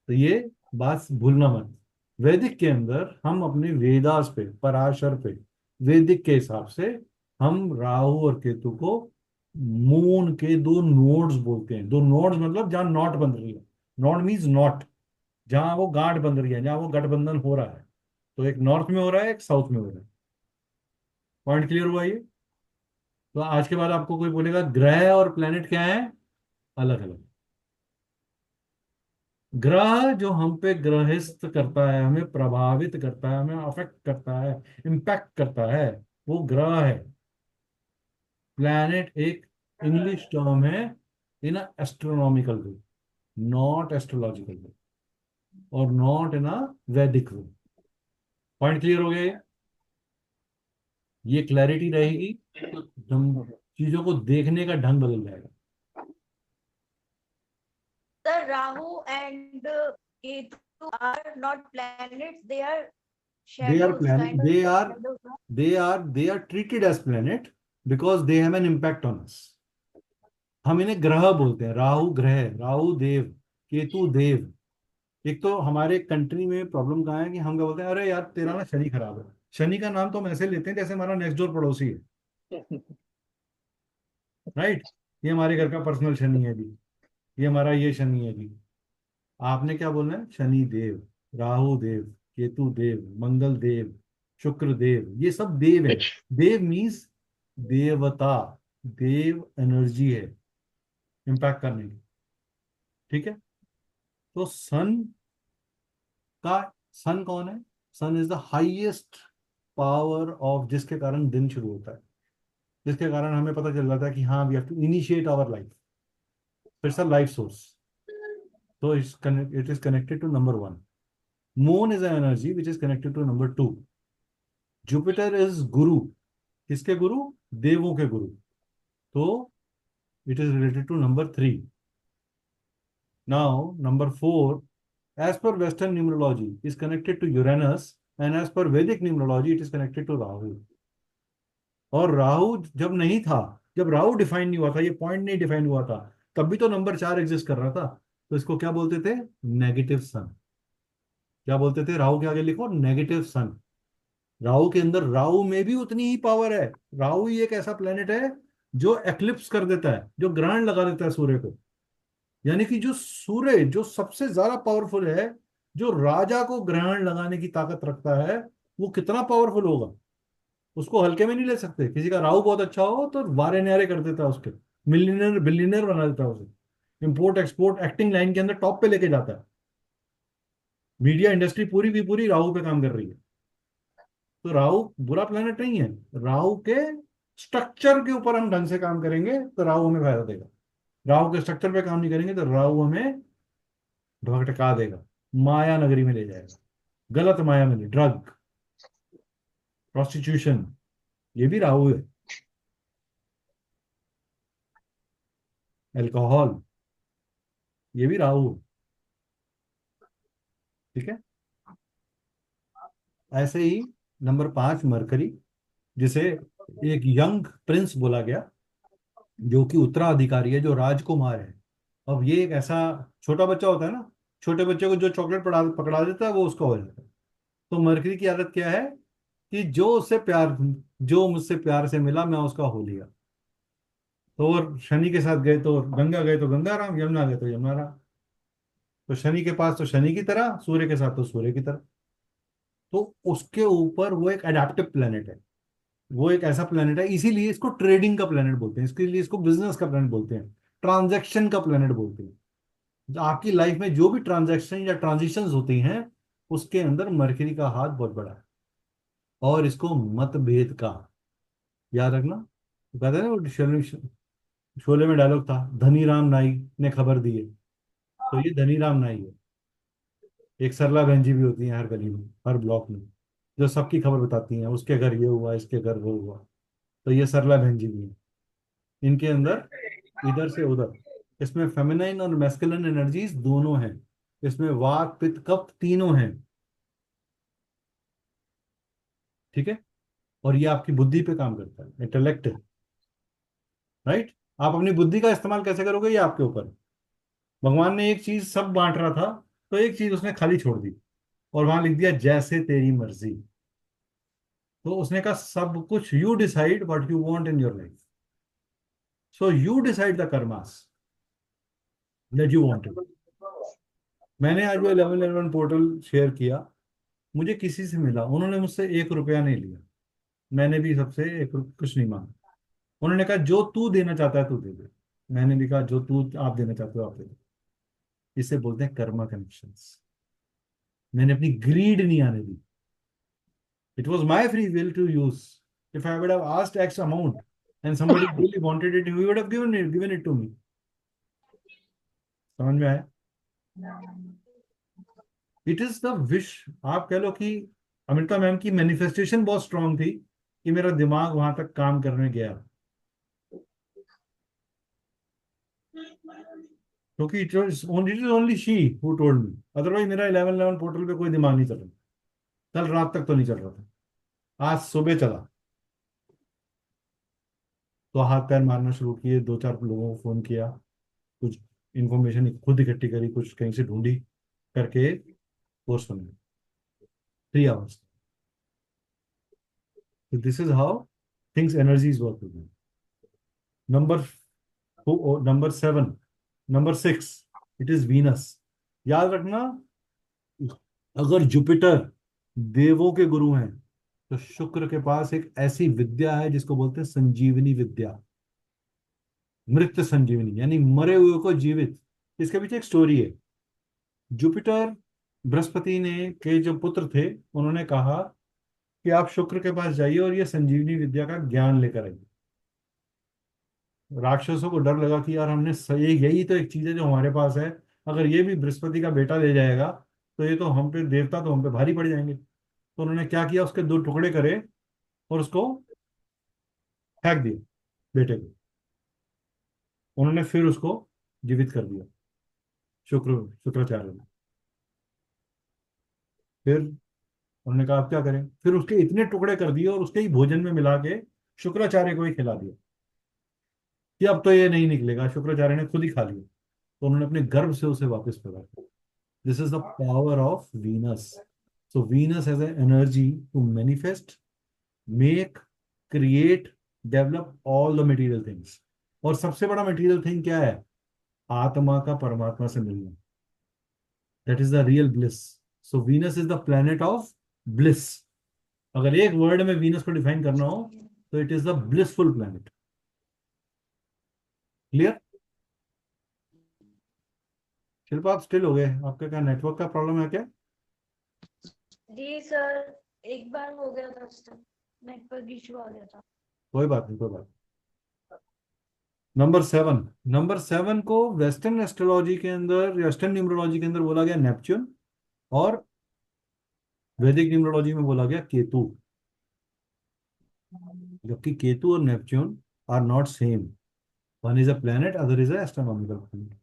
तो ये बात भूलना मत। वैदिक के अंदर हम अपने वेदास पे, पराशर पे, वैदिक के हिसाब से हम राहु और केतु को मून के दो नोड्स बोलते हैं। दो नोड्स मतलब जहां नॉट बन रही है, नॉट मीन्स नॉट, जहां वो गांठ बन रही है, जहां वो गठबंधन हो रहा है। तो एक नॉर्थ में हो रहा है, एक साउथ में हो रहा है। पॉइंट क्लियर हुआ ये? तो आज के बाद आपको कोई बोलेगा ग्रह और प्लेनेट क्या है, अलग अलग। ग्रह जो हम पे ग्रहिस्थ करता है, हमें प्रभावित करता है, हमें अफेक्ट करता है, इम्पैक्ट करता है, वो ग्रह है। प्लैनेट एक इंग्लिश टर्म है इन एस्ट्रोनॉमिकल वे। नॉट एस्ट्रोलॉजिकल वे और नॉट इन अ वैदिक वे। पॉइंट क्लियर हो गया ये क्लैरिटी रहेगी तो हम चीजों को देखने का ढंग बदल जाएगा। The Rahu and Ketu are not planets; they are They are shadows, planet. kind of shadows. They are treated as planet because they have an impact on us. हम इन्हें ग्रह बोलते हैं, राहु ग्रह, राहु देव, केतु देव। एक तो हमारे कंट्री में प्रॉब्लम कहाँ है कि हम क्या बोलते हैं, अरे यार तेरा ना शनि खराब है। शनि का नाम तो हम ऐसे लेते हैं जैसे हमारा नेक्स्ट डोर पड़ोसी है, राइट। ये हमारे घर का पर्सनल शनि है जी, ये हमारा ये शनि है जी। आपने क्या बोलना है, शनि देव, राहु देव, केतु देव, मंगल देव, शुक्र देव, ये सब देव है। देव मीन्स देवता, देव एनर्जी है इम्पैक्ट करने की, ठीक है। तो का सन कौन है, sun is the highest power of, जिसके कारण दिन शुरू होता है, जिसके कारण हमें पता चल जाता है कि हाँ we have to initiate our life, it's a life source. तो it is connected to number one. Moon is a energy which is connected to number two. Jupiter is guru, किसके गुरु, देवों के गुरु, तो it is related to number three. Now number four, as per western numerology is connected to Uranus, and as per Vedic numerology it is connected to Rahu। और राहु जब नहीं था, जब राहु डिफाइन नहीं हुआ था, ये पॉइंट नहीं डिफाइन हुआ था, तब भी तो नंबर चार एग्जिस्ट कर रहा था। तो इसको क्या बोलते थे, नेगेटिव सन। क्या बोलते थे, राहु के आगे लिखो नेगेटिव सन। राहु के अंदर, राहु में भी उतनी ही पावर है। राहु ही एक ऐसा प्लेनेट है जो एक्लिप्स कर देता है, जो ग्रहण लगा देता है सूर्य को। यानी कि जो सूर्य जो सबसे ज्यादा पावरफुल है, जो राजा को ग्रहण लगाने की ताकत रखता है, वो कितना पावरफुल होगा, उसको हल्के में नहीं ले सकते। किसी का राहु बहुत अच्छा हो तो वारे न्यारे कर देता है उसके, मिलियनर बिलियनर बना देता है उसे, इंपोर्ट एक्सपोर्ट एक्टिंग लाइन के अंदर टॉप पे लेके जाता है। मीडिया इंडस्ट्री पूरी की पूरी राहु पे काम कर रही है। तो राहु बुरा प्लेनेट नहीं है। राहु के स्ट्रक्चर के ऊपर हम ढंग से काम करेंगे तो राहु हमें फायदा देगा। राहु के स्ट्रक्चर पे काम नहीं करेंगे तो राहु हमें भटका देगा, माया नगरी में ले जाएगा, गलत माया में, ड्रग, प्रोस्टिट्यूशन, ये भी राहु है, अल्कोहल, ये भी राहु है, ठीक है। ऐसे ही नंबर पांच मरकरी, जिसे एक यंग प्रिंस बोला गया, जो कि उत्तराधिकारी है, जो राजकुमार है। अब ये एक ऐसा छोटा बच्चा होता है ना, छोटे बच्चे को जो चॉकलेट पकड़ा देता है वो उसका हो जाता है। तो मरकरी की आदत क्या है कि जो उससे प्यार, जो मुझसे प्यार से मिला मैं उसका हो लिया। तो और शनि के साथ गए तो गंगा गए तो गंगा राम, यमुना गए तो यमुना राम। तो शनि के पास तो शनि की तरह, सूर्य के साथ तो सूर्य की तरह। तो उसके ऊपर वो एक अडेप्टिव प्लेनेट है, वो एक ऐसा प्लेनेट है, इसीलिए इसको ट्रेडिंग का प्लेनेट बोलते हैं, इसके लिए इसको बिजनेस का प्लेनेट बोलते हैं, ट्रांजैक्शन का प्लेनेट बोलते हैं। जो आपकी लाइफ में जो भी ट्रांजैक्शन या ट्रांजिशंस होती हैं, उसके अंदर मरकरी का हाथ बहुत बड़ा है। और इसको मतभेद का याद रखना। तो कहते हैं ना, वो शोले शोले में डायलॉग था, धनी राम नाई ने खबर दी है। तो ये धनी राम नाई है। एक सरला बहन जी भी होती है हर गली में, हर ब्लॉक में, जो सबकी खबर बताती हैं, उसके घर ये हुआ, इसके घर वो हुआ। तो ये सरला बहन जी भी है। इनके अंदर इधर से उधर, इसमें फेमिनाइन और मैस्कुलिन एनर्जीज दोनों हैं, इसमें वात पित्त कफ तीनों हैं, ठीक है। और ये आपकी बुद्धि पे काम करता है, इंटेलेक्ट, राइट। आप अपनी बुद्धि का इस्तेमाल कैसे करोगे ये आपके ऊपर है। भगवान ने एक चीज सब बांट रहा था, तो एक चीज उसने खाली छोड़ दी और वहां लिख दिया जैसे तेरी मर्जी। तो उसने कहा सब कुछ you decide what you want in your life, so you decide the karmas that you wanted. मैंने आज वो 1111 पोर्टल शेयर किया, मुझे किसी से मिला, उन्होंने मुझसे 1 रुपया नहीं लिया, मैंने भी सबसे कुछ नहीं मांगा। उन्होंने कहा जो तू देना चाहता है तू दे दे। मैंने भी कहा जो तू आप देना चाहते हो आप दे दो। इसे बोलते हैं कर्मा कनेक्शंस। मैंने अपनी ग्रीड नहीं आने दी। It was my free will to use. If I would have asked X amount and somebody really wanted it, he would have given it to me। समझ में आया। It is the wish. आप कह लो कि Amrita ma'am की manifestation बहुत strong थी कि मेरा दिमाग वहां तक काम करने गया, क्योंकि it is only she who told me. Otherwise मेरा 11 11 पोर्टल पे कोई दिमाग नहीं चल रहा, कल रात तक तो नहीं चल रहा था, आज सुबह चला। तो हाथ पैर मारना शुरू किए, दो चार लोगों को फोन किया, कुछ इंफॉर्मेशन खुद इकट्ठी करी, कुछ कहीं से ढूंढी, करके कोर्स बना 3 hours. This is how things energies work with me. Number number 7, number 6, it is Venus. याद रखना, अगर जुपिटर देवों के गुरु हैं तो शुक्र के पास एक ऐसी विद्या है जिसको बोलते हैं संजीवनी विद्या, मृत संजीवनी, यानी मरे हुए को जीवित। इसके पीछे एक स्टोरी है। जुपिटर बृहस्पति ने के जो पुत्र थे, उन्होंने कहा कि आप शुक्र के पास जाइए और ये संजीवनी विद्या का ज्ञान लेकर आइए। राक्षसों को डर लगा कि यार हमने सही, यही तो एक चीज है जो हमारे पास है, अगर ये भी बृहस्पति का बेटा ले जाएगा तो ये तो हम पे, देवता तो हम पे भारी पड़ जाएंगे। तो उन्होंने क्या किया, उसके 2 टुकड़े करे और उसको फेंक दिया, बेटे को। उन्होंने फिर उसको जीवित कर दिया, शुक्राचार्य ने। फिर उन्होंने कहा अब क्या करें, फिर उसके इतने टुकड़े कर दिए और उसके ही भोजन में मिला के शुक्राचार्य को ही खिला दिया कि अब तो ये नहीं निकलेगा। शुक्राचार्य ने खुद ही खा लिया, तो उन्होंने अपने गर्भ से उसे वापस पैदा किया। This is the power of Venus. So Venus has an energy to manifest, make, create, develop all the material things. और सबसे बड़ा मटेरियल थिंग क्या है? आत्मा का परमात्मा से मिलना। That is the real bliss. So Venus is the planet of bliss. अगर एक वर्ड में वीनस को डिफाइन करना हो तो it is the blissful planet. Clear? Shilpa आप स्टिल हो गए, आपका क्या नेटवर्क का प्रॉब्लम है क्या? जी सर, एक बार हो गया था सर, नेटवर्क इशू आ गया था। कोई बात नहीं, कोई बात। नंबर 7 को वेस्टर्न एस्ट्रोलॉजी के अंदर, वेस्टर्न न्यूमरोलॉजी के अंदर बोला गया नेपच्यून, और वैदिक न्यूमरोलॉजी में बोला गया केतु। जबकि केतु और Neptune are not same. One is a planet, other is a astronomical planet.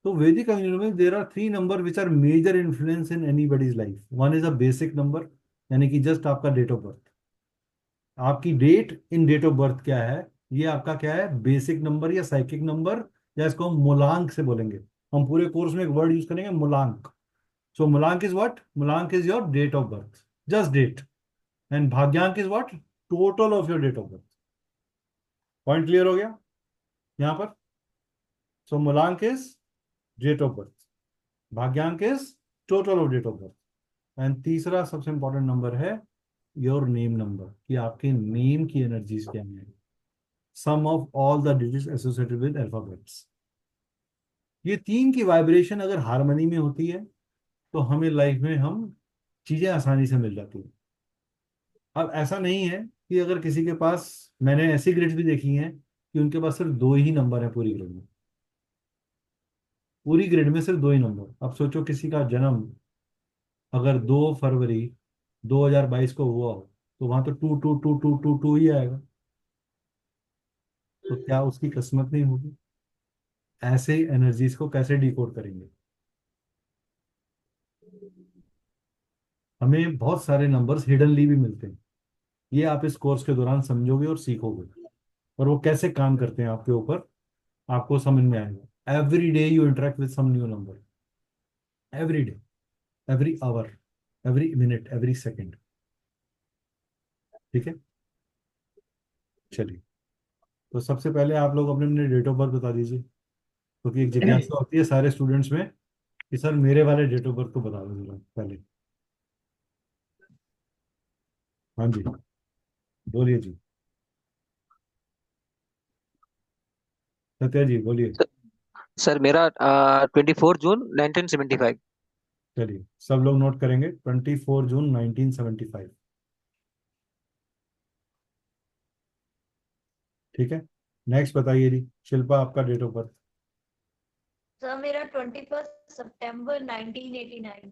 तो वैदिक कम्युनिटी में there are 3 number which are major influence in anybody's life. One is a basic number, यानी कि जस्ट आपका डेट ऑफ बर्थ। आपकी date in date of birth क्या है, ये आपका क्या है, बेसिक नंबर या साइकिक नंबर, या इसको हम मूलांक से बोलेंगे। हम पूरे कोर्स में एक वर्ड यूज करेंगे, मूलांक। So mulank is what? Mulank is your date of birth, just date. And bhagyank is what? Total of your date of birth. Point clear हो गया यहाँ पर? So mulank is date of birth, bhagyank is total of date of birth. And तीसरा सबसे important number है your name number, कि आपके name की एनर्जीज क्या है। Sum of all the digits associated with alphabets. ये तीन की वाइब्रेशन अगर हारमोनी में होती है तो हमें लाइफ में हम चीजें आसानी से मिल जाती है। अब ऐसा नहीं है कि अगर किसी के पास, मैंने ऐसी ग्रिड्स भी देखी हैं कि उनके पास सिर्फ 2 ही नंबर है पूरी ग्रिड में। पूरी ग्रिड में सिर्फ 2 ही नंबर। अब सोचो किसी का जन्म अगर 2 फरवरी 2022 को हुआ हो, तो वहां तो 2 2 2 2 2 2 ही आएगा। तो क्या उसकी किस्मत नहीं होगी? ऐसे एनर्जीज को कैसे डिकोड करेंगे? हमें बहुत सारे नंबर्स हिडनली भी मिलते हैं, ये आप इस कोर्स के दौरान समझोगे और सीखोगे, और वो कैसे काम करते हैं आपके ऊपर आपको समझ में आएगा। Every day you interact with some new number, every day, every hour, every minute, every second. ठीक है, चलिए। तो सबसे पहले आप लोग अपने अपने डेट ऑफ बर्थ बता दीजिए, क्योंकि एक जिज्ञासा होती है सारे स्टूडेंट्स में कि सर मेरे वाले डेट ऑफ बर्थ को बता दो जरा पहले। हाँ जी, बोलिए जी, सत्या जी बोलिए। सर मेरा 24 जून 1975। चलिए सब लोग नोट करेंगे, 24 जून 1975। ठीक है, नेक्स्ट बताइए जी, शिल्पा आपका डेट ऑफ बर्थ। सर मेरा 21 सितंबर 1989।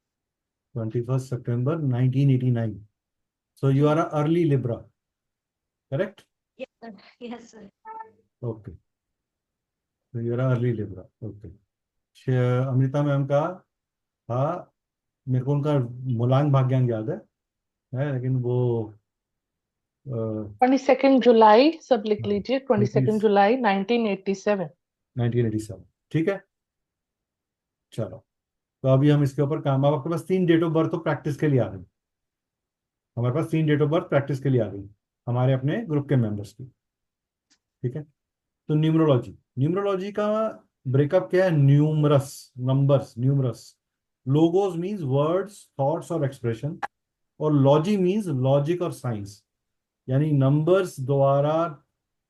21 सितंबर 1989। So you are a early Libra, correct? Yes sir, yes sir. Okay, तो you are early Libra, okay. Amrita ma'am का था, मेरे को उनका मूलांक भाग्यांक याद है लेकिन वो 22 जुलाई, सब लिख लीजिए, 22 जुलाई 1987। 1987, ठीक है। चलो, तो अभी हम इसके ऊपर काम, अब आपके पास 3 डेट ऑफ बर्थ तो प्रैक्टिस के लिए आ गई। हमारे पास 3 डेट ऑफ बर्थ प्रैक्टिस के लिए आ गई, हमारे अपने ग्रुप के मेंबर्स की, ठीक है। तो न्यूमरोलॉजी, न्यूमरोलॉजी का ब्रेकअप क्या है? Numerous, numbers, numerous. Logos means words, thoughts और एक्सप्रेशन, और लॉजी मींस लॉजिक और साइंस, यानी नंबर्स द्वारा,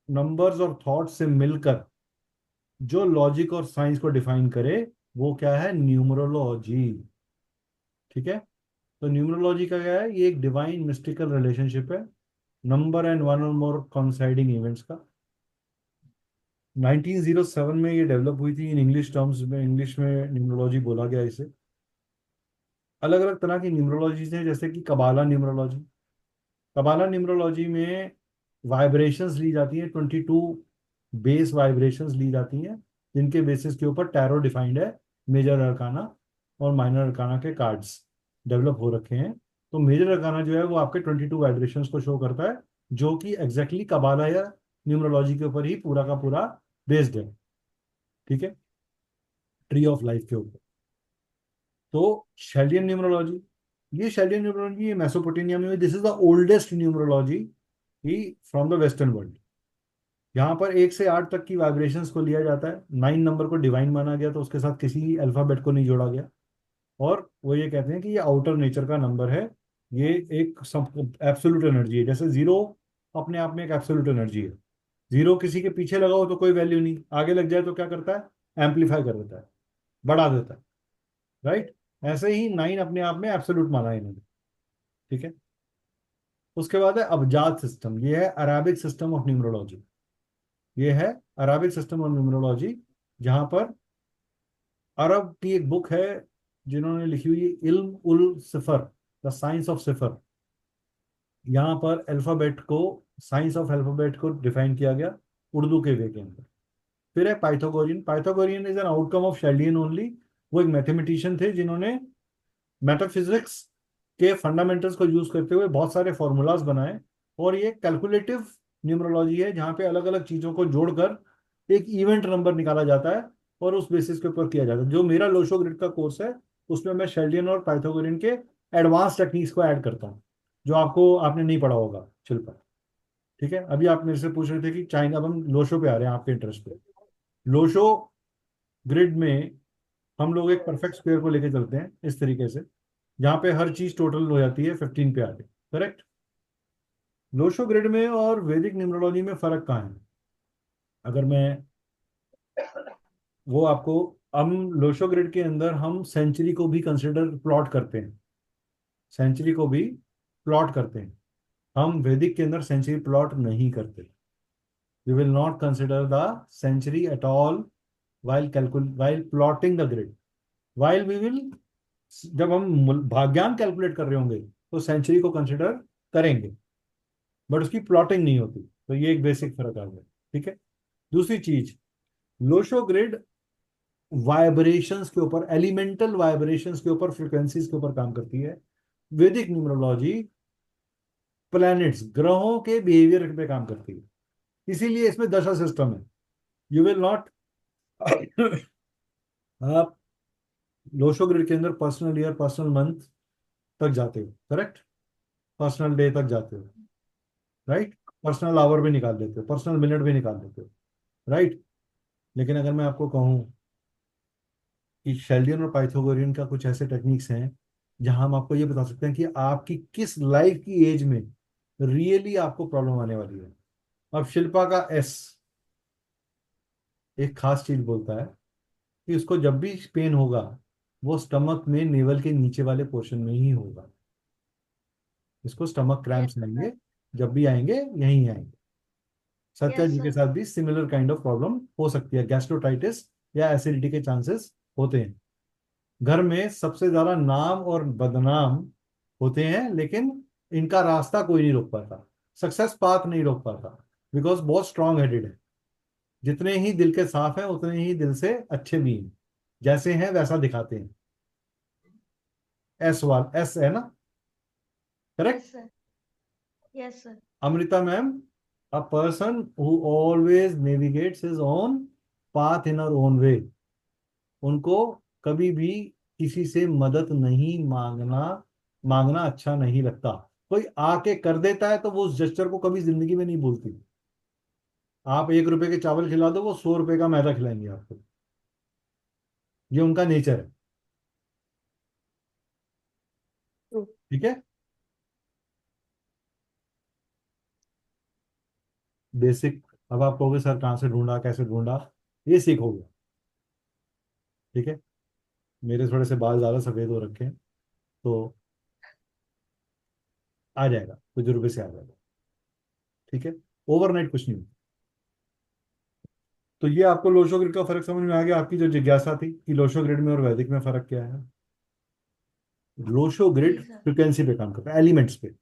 नंबर्स और थॉट्स से मिलकर जो लॉजिक और साइंस को डिफाइन करे वो क्या है? न्यूमरोलॉजी, ठीक है। तो न्यूमरोलॉजी का क्या है? ये एक डिवाइन मिस्टिकल रिलेशनशिप है नंबर एंड वन और मोर कॉन्साइडिंग इवेंट्स का। 1907 में ये डेवलप हुई थी इन इंग्लिश टर्म्स में, इंग्लिश में न्यूमरोलॉजी बोला गया इसे। अलग अलग तरह की न्यूमरोलॉजीज हैं, जैसे कि कबाला न्यूमरोलॉजी। कबाला न्यूमरोलॉजी में वाइब्रेशंस ली जाती हैं, 22 बेस वाइब्रेशंस ली जाती हैं, जिनके बेसिस के ऊपर टैरो डिफाइंड है, मेजर अरकाना और माइनर अरकाना के कार्ड्स डेवलप हो रखे हैं। तो मेजर अरकाना जो है वो आपके 22 वाइब्रेशंस को शो करता है, जो कि एग्जैक्टली कबाला या न्यूमरोलॉजी के ऊपर ही पूरा का पूरा बेस्ड है, ठीक है, ट्री ऑफ लाइफ के ऊपर। तो शेल्डियन न्यूमरोलॉजी, ये शेल्डियन न्यूमरोलॉजी ये मेसोपोटामिया में, this is the oldest numerology he from the western world. यहाँ पर 1 से 8 तक की वाइब्रेशंस को लिया जाता है, 9 नंबर को डिवाइन माना गया, तो उसके साथ किसी अल्फाबेट को नहीं जोड़ा गया। और वो ये कहते हैं कि ये आउटर नेचर का नंबर है, ये एक सब एब्सोल्यूट एनर्जी है, जैसे जीरो अपने आप में एक एब्सोल्यूट एनर्जी है। जीरो किसी के पीछे लगाओ तो कोई वैल्यू नहीं, आगे लग जाए तो क्या करता है? एम्पलीफाई कर देता है, बढ़ा देता है, राइट। ऐसे ही 9 अपने आप में एब्सोल्यूट माना है इन्होंने, ठीक है। उसके बाद है अबजाद सिस्टम, ये है अराबिक सिस्टम ऑफ न्यूमरोलॉजी। ये है अराबिक सिस्टम ऑफ न्यूमरोलॉजी, जहां पर अरब की एक बुक है जिन्होंने लिखी हुई है, इल्म उल सिफर, द साइंस ऑफ सिफर। यहाँ पर अल्फाबेट को, साइंस ऑफ अल्फाबेट को डिफाइन किया गया उर्दू के वे के अंदर। फिर है Pythagorean, Pythagorean is an outcome of Chaldean only. वो एक मैथमेटिशियन थे जिन्होंने मेटाफिजिक्स के फंडामेंटल्स को यूज करते हुए बहुत सारे फॉर्मूलाज बनाए। और ये कैलकुलेटिव न्यूमरोलॉजी है, जहाँ पे अलग अलग चीजों को जोड़कर एक इवेंट नंबर निकाला जाता है और उस बेसिस के ऊपर किया जाता है। जो मेरा लोशो ग्रिड का कोर्स है उसमें मैं शेल्डियन और पाइथागोरियन के एडवांस टेक्निक्स को ऐड करता हूँ, जो आपको आपने नहीं पढ़ा होगा शिल्पा, ठीक है। अभी आप मेरे से पूछ रहे थे कि चाइना, अब हम लोशो पे आ रहे हैं, आपके इंटरेस्ट पे। लोशो ग्रिड में हम लोग एक परफेक्ट स्क्वायर को लेके चलते हैं इस तरीके से, जहाँ पे हर चीज टोटल हो जाती है 15 पे आके, करेक्ट। लोशो ग्रिड में और वैदिक न्यूमरोलॉजी में फर्क कहाँ है? अगर मैं वो आपको, हम लोशो ग्रिड के अंदर हम सेंचुरी को भी कंसिडर प्लॉट करते हैं, सेंचुरी को भी प्लॉट करते हैं। हम वैदिक के अंदर सेंचुरी प्लॉट नहीं करते। We will not consider the century at all while plotting the grid, while we will, जब हम भाग्यांक कैलकुलेट कर रहे होंगे तो सेंचुरी को कंसिडर करेंगे, बट उसकी प्लॉटिंग नहीं होती। तो ये एक बेसिक फर्क आ गया, ठीक है। दूसरी चीज, लोशो ग्रिड वाइब्रेशंस के ऊपर, एलिमेंटल वाइब्रेशंस के ऊपर, फ्रिक्वेंसीज के ऊपर काम करती है। वैदिक न्यूमरोलॉजी प्लैनेट्स, ग्रहों के बिहेवियर पे काम करती है, इसीलिए इसमें दशा सिस्टम है। यू विल नॉट आप लोशो ग्रिड के अंदर पर्सनल ईयर, पर्सनल मंथ तक जाते हो, करेक्ट, पर्सनल डे तक जाते हो, राइट, पर्सनल आवर भी निकाल देते हो, पर्सनल मिनट भी निकाल देते हो, राइट। लेकिन अगर मैं आपको कहूँ कि शेल्डियन और पाइथागोरियन का कुछ ऐसे टेक्निक्स हैं जहां हम आपको ये बता सकते हैं कि आपकी किस लाइफ की एज में रियली आपको प्रॉब्लम आने वाली है। अब शिल्पा का एस एक खास चीज बोलता है कि उसको जब भी पेन होगा वो स्टमक में, नेवल के नीचे वाले पोर्शन में ही होगा। इसको स्टमक यस क्रैम्प्स सर। आएंगे, जब भी आएंगे यहीं आएंगे। सत्या यस जी के सर। साथ भी सिमिलर काइंड ऑफ प्रॉब्लम हो सकती है, गैस्ट्रोटाइटिस या एसिडिटी के चांसेस होते हैं। घर में सबसे ज्यादा नाम और बदनाम होते हैं, लेकिन इनका रास्ता कोई नहीं रोक पाता, सक्सेस पाथ नहीं रोक पाता, बिकॉज बहुत स्ट्रांग हेडेड है। जितने ही दिल के साफ हैं उतने ही दिल से अच्छे भी हैं, जैसे हैं वैसा दिखाते हैं। एस है ना, correct? Yes, sir. Yes, sir. Amrita ma'am, a person who always navigates his own path in our own way, उनको कभी भी किसी से मदद नहीं मांगना, मांगना अच्छा नहीं लगता। कोई आके कर देता है तो वो उस जेस्चर को कभी जिंदगी में नहीं भूलती। आप 1 रुपए के चावल खिला दो, वो 100 रुपए का मैदा खिलाएंगे आपको। ये उनका नेचर है। True. ठीक है, बेसिक। अब आप कहोगे सर कहाँ से ढूंढा, कैसे ढूंढा, ये सीखोगे। ठीक है, मेरे थोड़े से बाल ज्यादा सफेद हो रखे हैं, तो आ जाएगा, तजुर्बे से आ जाएगा। ठीक है, ओवरनाइट कुछ नहीं। तो ये आपको लोशो ग्रिड का फर्क समझ में आ गया। आपकी जो जिज्ञासा थी कि लोशो ग्रिड में और वैदिक में फर्क क्या है, लोशो जी ग्रिड सर। फ्रिक्वेंसी पे काम करता है, एलिमेंट्स पे।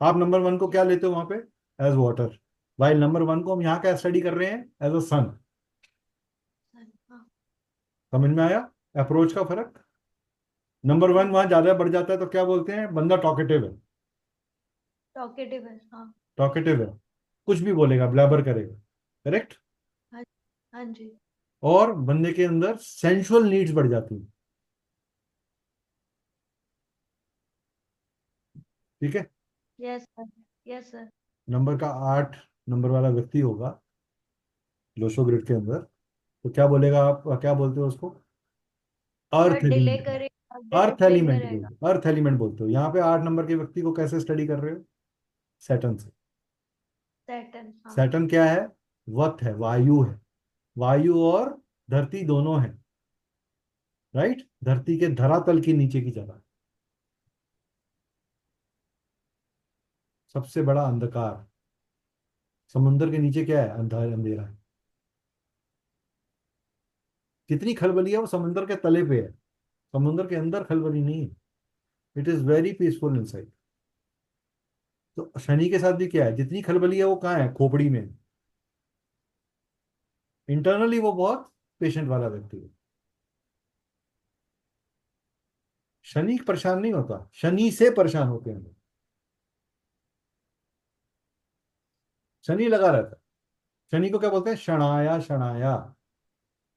आप नंबर 1 को क्या लेते हो वहां पे, एज वाटर, वाइल नंबर 1 को हम यहाँ क्या स्टडी कर रहे हैं, एज अ सन। हाँ, समझ में आया अप्रोच का फर्क? नंबर 1 वहां ज्यादा बढ़ जाता है तो क्या बोलते हैं, बंदा टॉकेटिव है। टॉकेटिव है, हाँ। टॉकेटिव है, कुछ भी बोलेगा, ब्लैबर करेगा, करेक्ट? हाँ, हाँ जी। और बंदे के अंदर सेंसुअल नीड्स बढ़ जाती हैं। ठीक है, yes sir. Yes sir. Number का 8 नंबर वाला व्यक्ति होगा लोशो ग्रिड के अंदर, तो क्या बोलेगा, आप क्या बोलते हो उसको, थोड़ा अर्थ डिले एलिमेंट। करेगा, अर्थ डिसिप्लिन में एलिमेंट रहेगा। बोलते हो, अर्थ एलिमेंट बोलते हो। यहाँ पे 8 नंबर के व्यक्ति को कैसे स्टडी कर रहे हो, सैटर्न से। सैटर्न, हाँ। सैटर्न क्या है, वत है, वायु है। वायु और धरती दोनों है, राइट? धरती के धरातल की नीचे की जगह, सबसे बड़ा अंधकार। समुद्र के नीचे क्या है, अंधेरा है। कितनी खलबली है वो समुद्र के तले पे है, समुद्र के अंदर खलबली नहीं है। It is very peaceful inside. तो शनि के साथ भी क्या है, जितनी खलबली है वो कहाँ है, खोपड़ी में। इंटरनली वो बहुत पेशेंट वाला व्यक्ति है। शनि परेशान नहीं होता, शनि से परेशान होते हैं लोग। शनि लगा रहता है। शनि को क्या बोलते हैं, शणाया शणाया,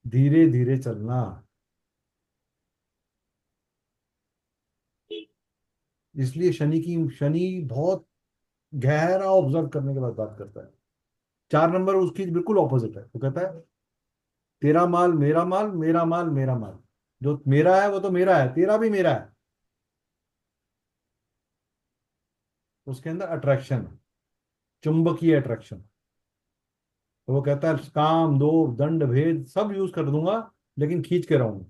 धीरे धीरे चलना। इसलिए शनि बहुत गहरा ऑब्जर्व करने के बाद बात करता है। 4 नंबर उसकी बिल्कुल ऑपोजिट है, वो कहता है तेरा माल मेरा माल, मेरा माल मेरा माल। जो मेरा है वो तो मेरा है, तेरा भी मेरा है। उसके अंदर अट्रैक्शन है, चुंबकीय अट्रैक्शन। तो वो कहता है काम दो दंड भेद सब यूज कर दूंगा, लेकिन खींच के रहूंगा।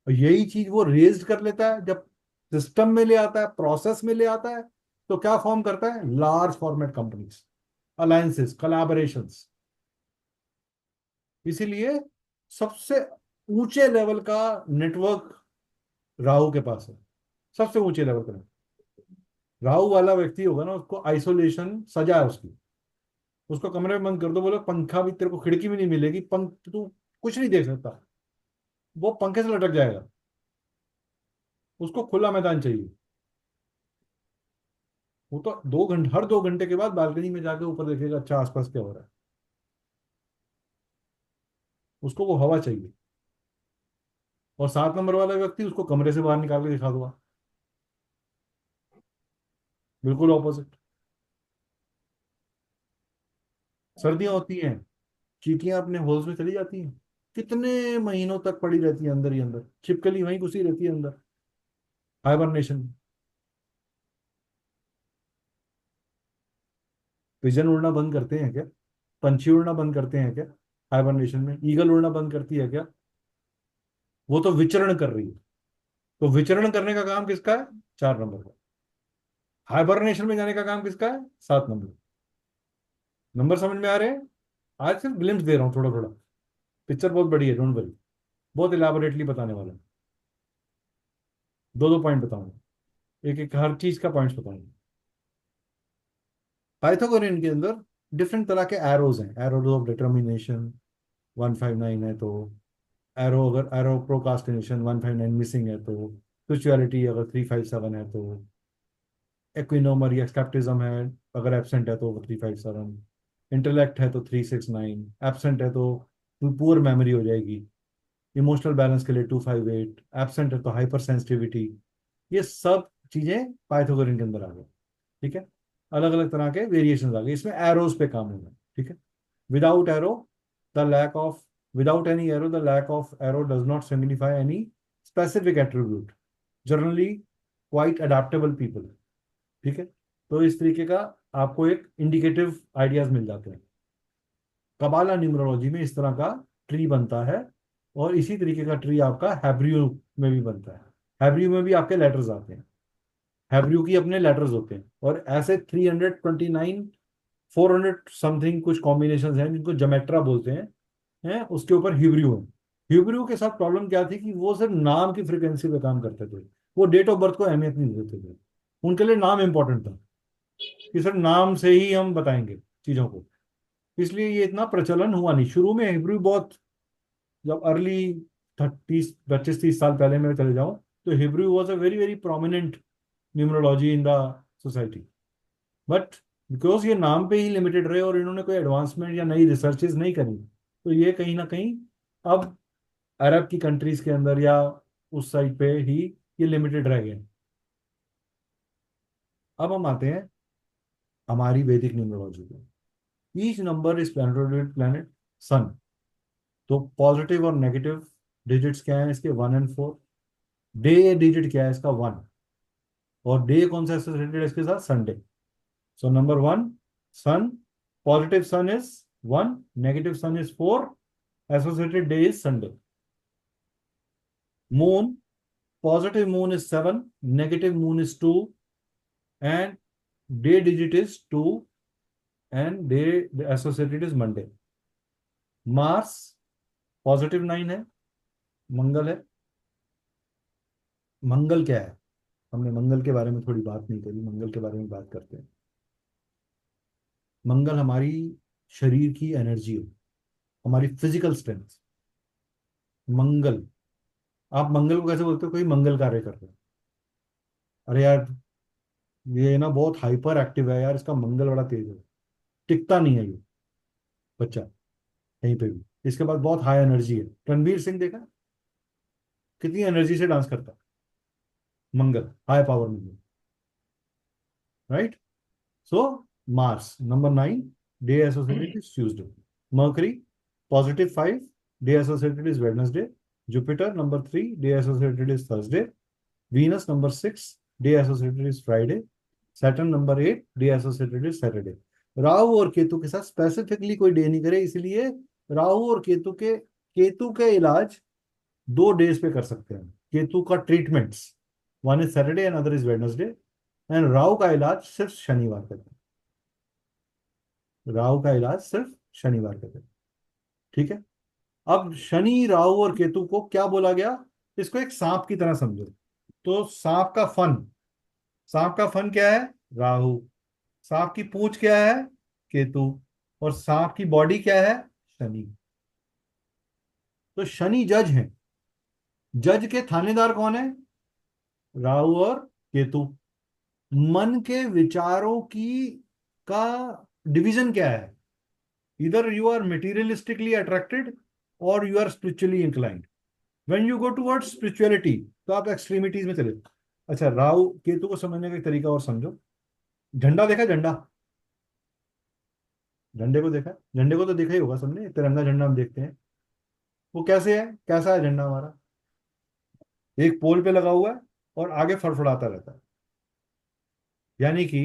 और यही चीज वो रेज्ड कर लेता है जब सिस्टम में ले आता है, प्रोसेस में ले आता है, तो क्या फॉर्म करता है, large format companies, alliances, collaborations. इसीलिए सबसे ऊंचे लेवल का नेटवर्क राहु के पास है, सबसे ऊंचे लेवल का। राहु वाला व्यक्ति होगा ना, उसको आइसोलेशन सजा है उसकी। उसको कमरे में बंद कर दो, बोलो पंखा भी तेरे को, खिड़की भी नहीं मिलेगी, पंख तू कुछ नहीं देख सकता, वो पंखे से लटक जाएगा। उसको खुला मैदान चाहिए। वो तो 2 घंटे, हर 2 घंटे के बाद बालकनी में जाके ऊपर देखेगा, अच्छा आसपास क्या हो रहा है। उसको वो हवा चाहिए। और 7 नंबर वाला व्यक्ति उसको कमरे से बाहर निकाल के दिखा दूंगा, बिल्कुल ऑपोजिट। सर्दियां होती हैं, चींटियां अपने होल्स में चली जाती हैं, कितने महीनों तक पड़ी रहती है अंदर ही अंदर, छिपकली वहीं घुसी रहती है अंदर, हाइबरनेशन। पिजन उड़ना बंद करते हैं क्या, पंछी उड़ना बंद करते हैं क्या हाइबरनेशन में? ईगल उड़ना बंद करती है क्या? वो तो विचरण कर रही है। तो विचरण करने का काम किसका है, 4 नंबर का। हाइबरनेशन में जाने का काम किसका है, 7 नंबर। नंबर समझ में आ रहे हैं? आज सिर्फ ग्लिम्स दे रहा हूँ थोड़ा थोड़ा, पिक्चर बहुत बड़ी है, डोंट वरी, बहुत इलाबोरेटली बताने वाला हूँ। दो दो पॉइंट बताऊंगा, एक एक हर चीज का पॉइंट्स बताऊंगा। पाइथागोरियन के अंदर डिफरेंट तरह के एरोज हैं, एरोज ऑफ डिटर्मिनेशन 159 है तो, एरो अगर एरो प्रोकास्टिनेशन 159 मिसिंग है तो, स्पिरिचुअलिटी अगर 357 है तो, एक्विनोमर या स्केप्टिज्म है अगर एब्सेंट है तो 357, इंटेलेक्ट है तो 369, एब्सेंट है तो पुअर मेमोरी हो जाएगी, इमोशनल बैलेंस के लिए 258, एब्सेंट है तो हाइपर सेंसिटिविटी। ये सब चीजें पाइथागोरियन के अंदर आ गई। ठीक है, अलग अलग तरह के वेरिएशन आ गए, इसमें एरोज पे काम होगा। ठीक है, without arrow the lack of, without any arrow the lack of arrow does not signify any specific attribute, generally quite adaptable people। ठीक है, तो इस तरीके का आपको एक इंडिकेटिव आइडियाज मिल जाते हैं। कबाला न्यूमरोलॉजी में इस तरह का ट्री बनता है, और इसी तरीके का ट्री आपका हैब्रियो में भी बनता है। हैब्रियो में भी आपके लेटर्स आते हैं, हैब्रियो की अपने लेटर्स होते हैं, और ऐसे 329 400 समथिंग कुछ कॉम्बिनेशन हैं जिनको जमेट्रा बोलते हैं उसके ऊपर हिब्रू है। हिब्रू के साथ प्रॉब्लम क्या थी कि वो सिर्फ नाम की फ्रिक्वेंसी पे काम करते थे, वो डेट ऑफ बर्थ को अहमियत नहीं देते थे। उनके लिए नाम इंपॉर्टेंट था कि सर नाम से ही हम बताएंगे चीजों को, इसलिए ये इतना प्रचलन हुआ नहीं शुरू में। हिब्रू बहुत, जब अर्ली 25-30 साल पहले मैं चले जाऊं, तो Hebrew was a very very prominent numerology in the society. But because ये नाम पे ही लिमिटेड रहे और इन्होंने कोई एडवांसमेंट या नई रिसर्चेज नहीं करी, तो ये कहीं ना कहीं अब अरब की कंट्रीज के अंदर या उस साइड पे ही ये लिमिटेड रह गए। अब हम आते हैं हमारी वैदिक न्यूमरोलॉजी पे। Each number is planet sun, तो पॉजिटिव और नेगेटिव डिजिट्स क्या है इसके, 1 और 4। डे डिजिट क्या है इसका, 1, और डे कौन सा एसोसिएटेड है इसके साथ, Sunday. So number 1 sun, positive sun is 1, negative sun is 4, associated day is Sunday. Moon, positive moon is 7, negative moon is 2, and day digit is 2, and day the associated is Monday। Mars +9 है, मंगल है। मंगल क्या है, हमने मंगल के बारे में थोड़ी बात नहीं करी, मंगल के बारे में बात करते हैं। मंगल हमारी शरीर की एनर्जी है, हमारी फिजिकल स्ट्रेंथ। मंगल, आप मंगल को कैसे बोलते हो, कोई मंगल कार्य कर रहे हो, अरे यार ये ना बहुत हाइपर एक्टिव है यार, इसका मंगल बड़ा तेज है, टिकता नहीं है ये बच्चा कहीं पे भी, इसके पास बहुत हाई एनर्जी है। रणवीर सिंह देखा कितनी एनर्जी से डांस करता है, Mangal high power Mangal, right. So Mars number 9, day associated is Tuesday. Mercury +5, day associated is Wednesday. Jupiter number 3, day associated is Thursday. Venus number 6, day associated is Friday. Saturn number 8, day associated is Saturday. Rahu और केतु के साथ specifically कोई day नहीं करे, इसलिए राहु और केतु के इलाज 2 डेज पे कर सकते हैं। केतु का treatments, one is Saturday and other is Wednesday, and Rahu का इलाज सिर्फ शनिवार करते हैं। राहु का इलाज सिर्फ शनिवार करते हैं। ठीक है, अब शनि राहु और केतु को क्या बोला गया, इसको एक सांप की तरह समझो। तो सांप का फन क्या है, राहु। सांप की पूंछ क्या है, केतु। और सांप की बॉडी क्या है, शनि। तो शनि जज है, जज के थानेदार कौन है, राहु और केतु। मन के विचारों की का डिवीजन क्या है, इधर यू आर मटेरियलिस्टिकली अट्रैक्टेड और you are spiritually inclined. When you go towards spirituality तो आप एक्सट्रीमिटीज में चले। अच्छा, राहु केतु को समझने का एक तरीका और समझो। झंडा देखा, झंडा, झंडे को देखा, झंडे को तो देखा ही होगा सबने, तिरंगा झंडा हम देखते हैं, वो कैसे है, कैसा है झंडा हमारा, एक पोल पे लगा हुआ है और आगे फड़फड़ाता रहता है, यानी कि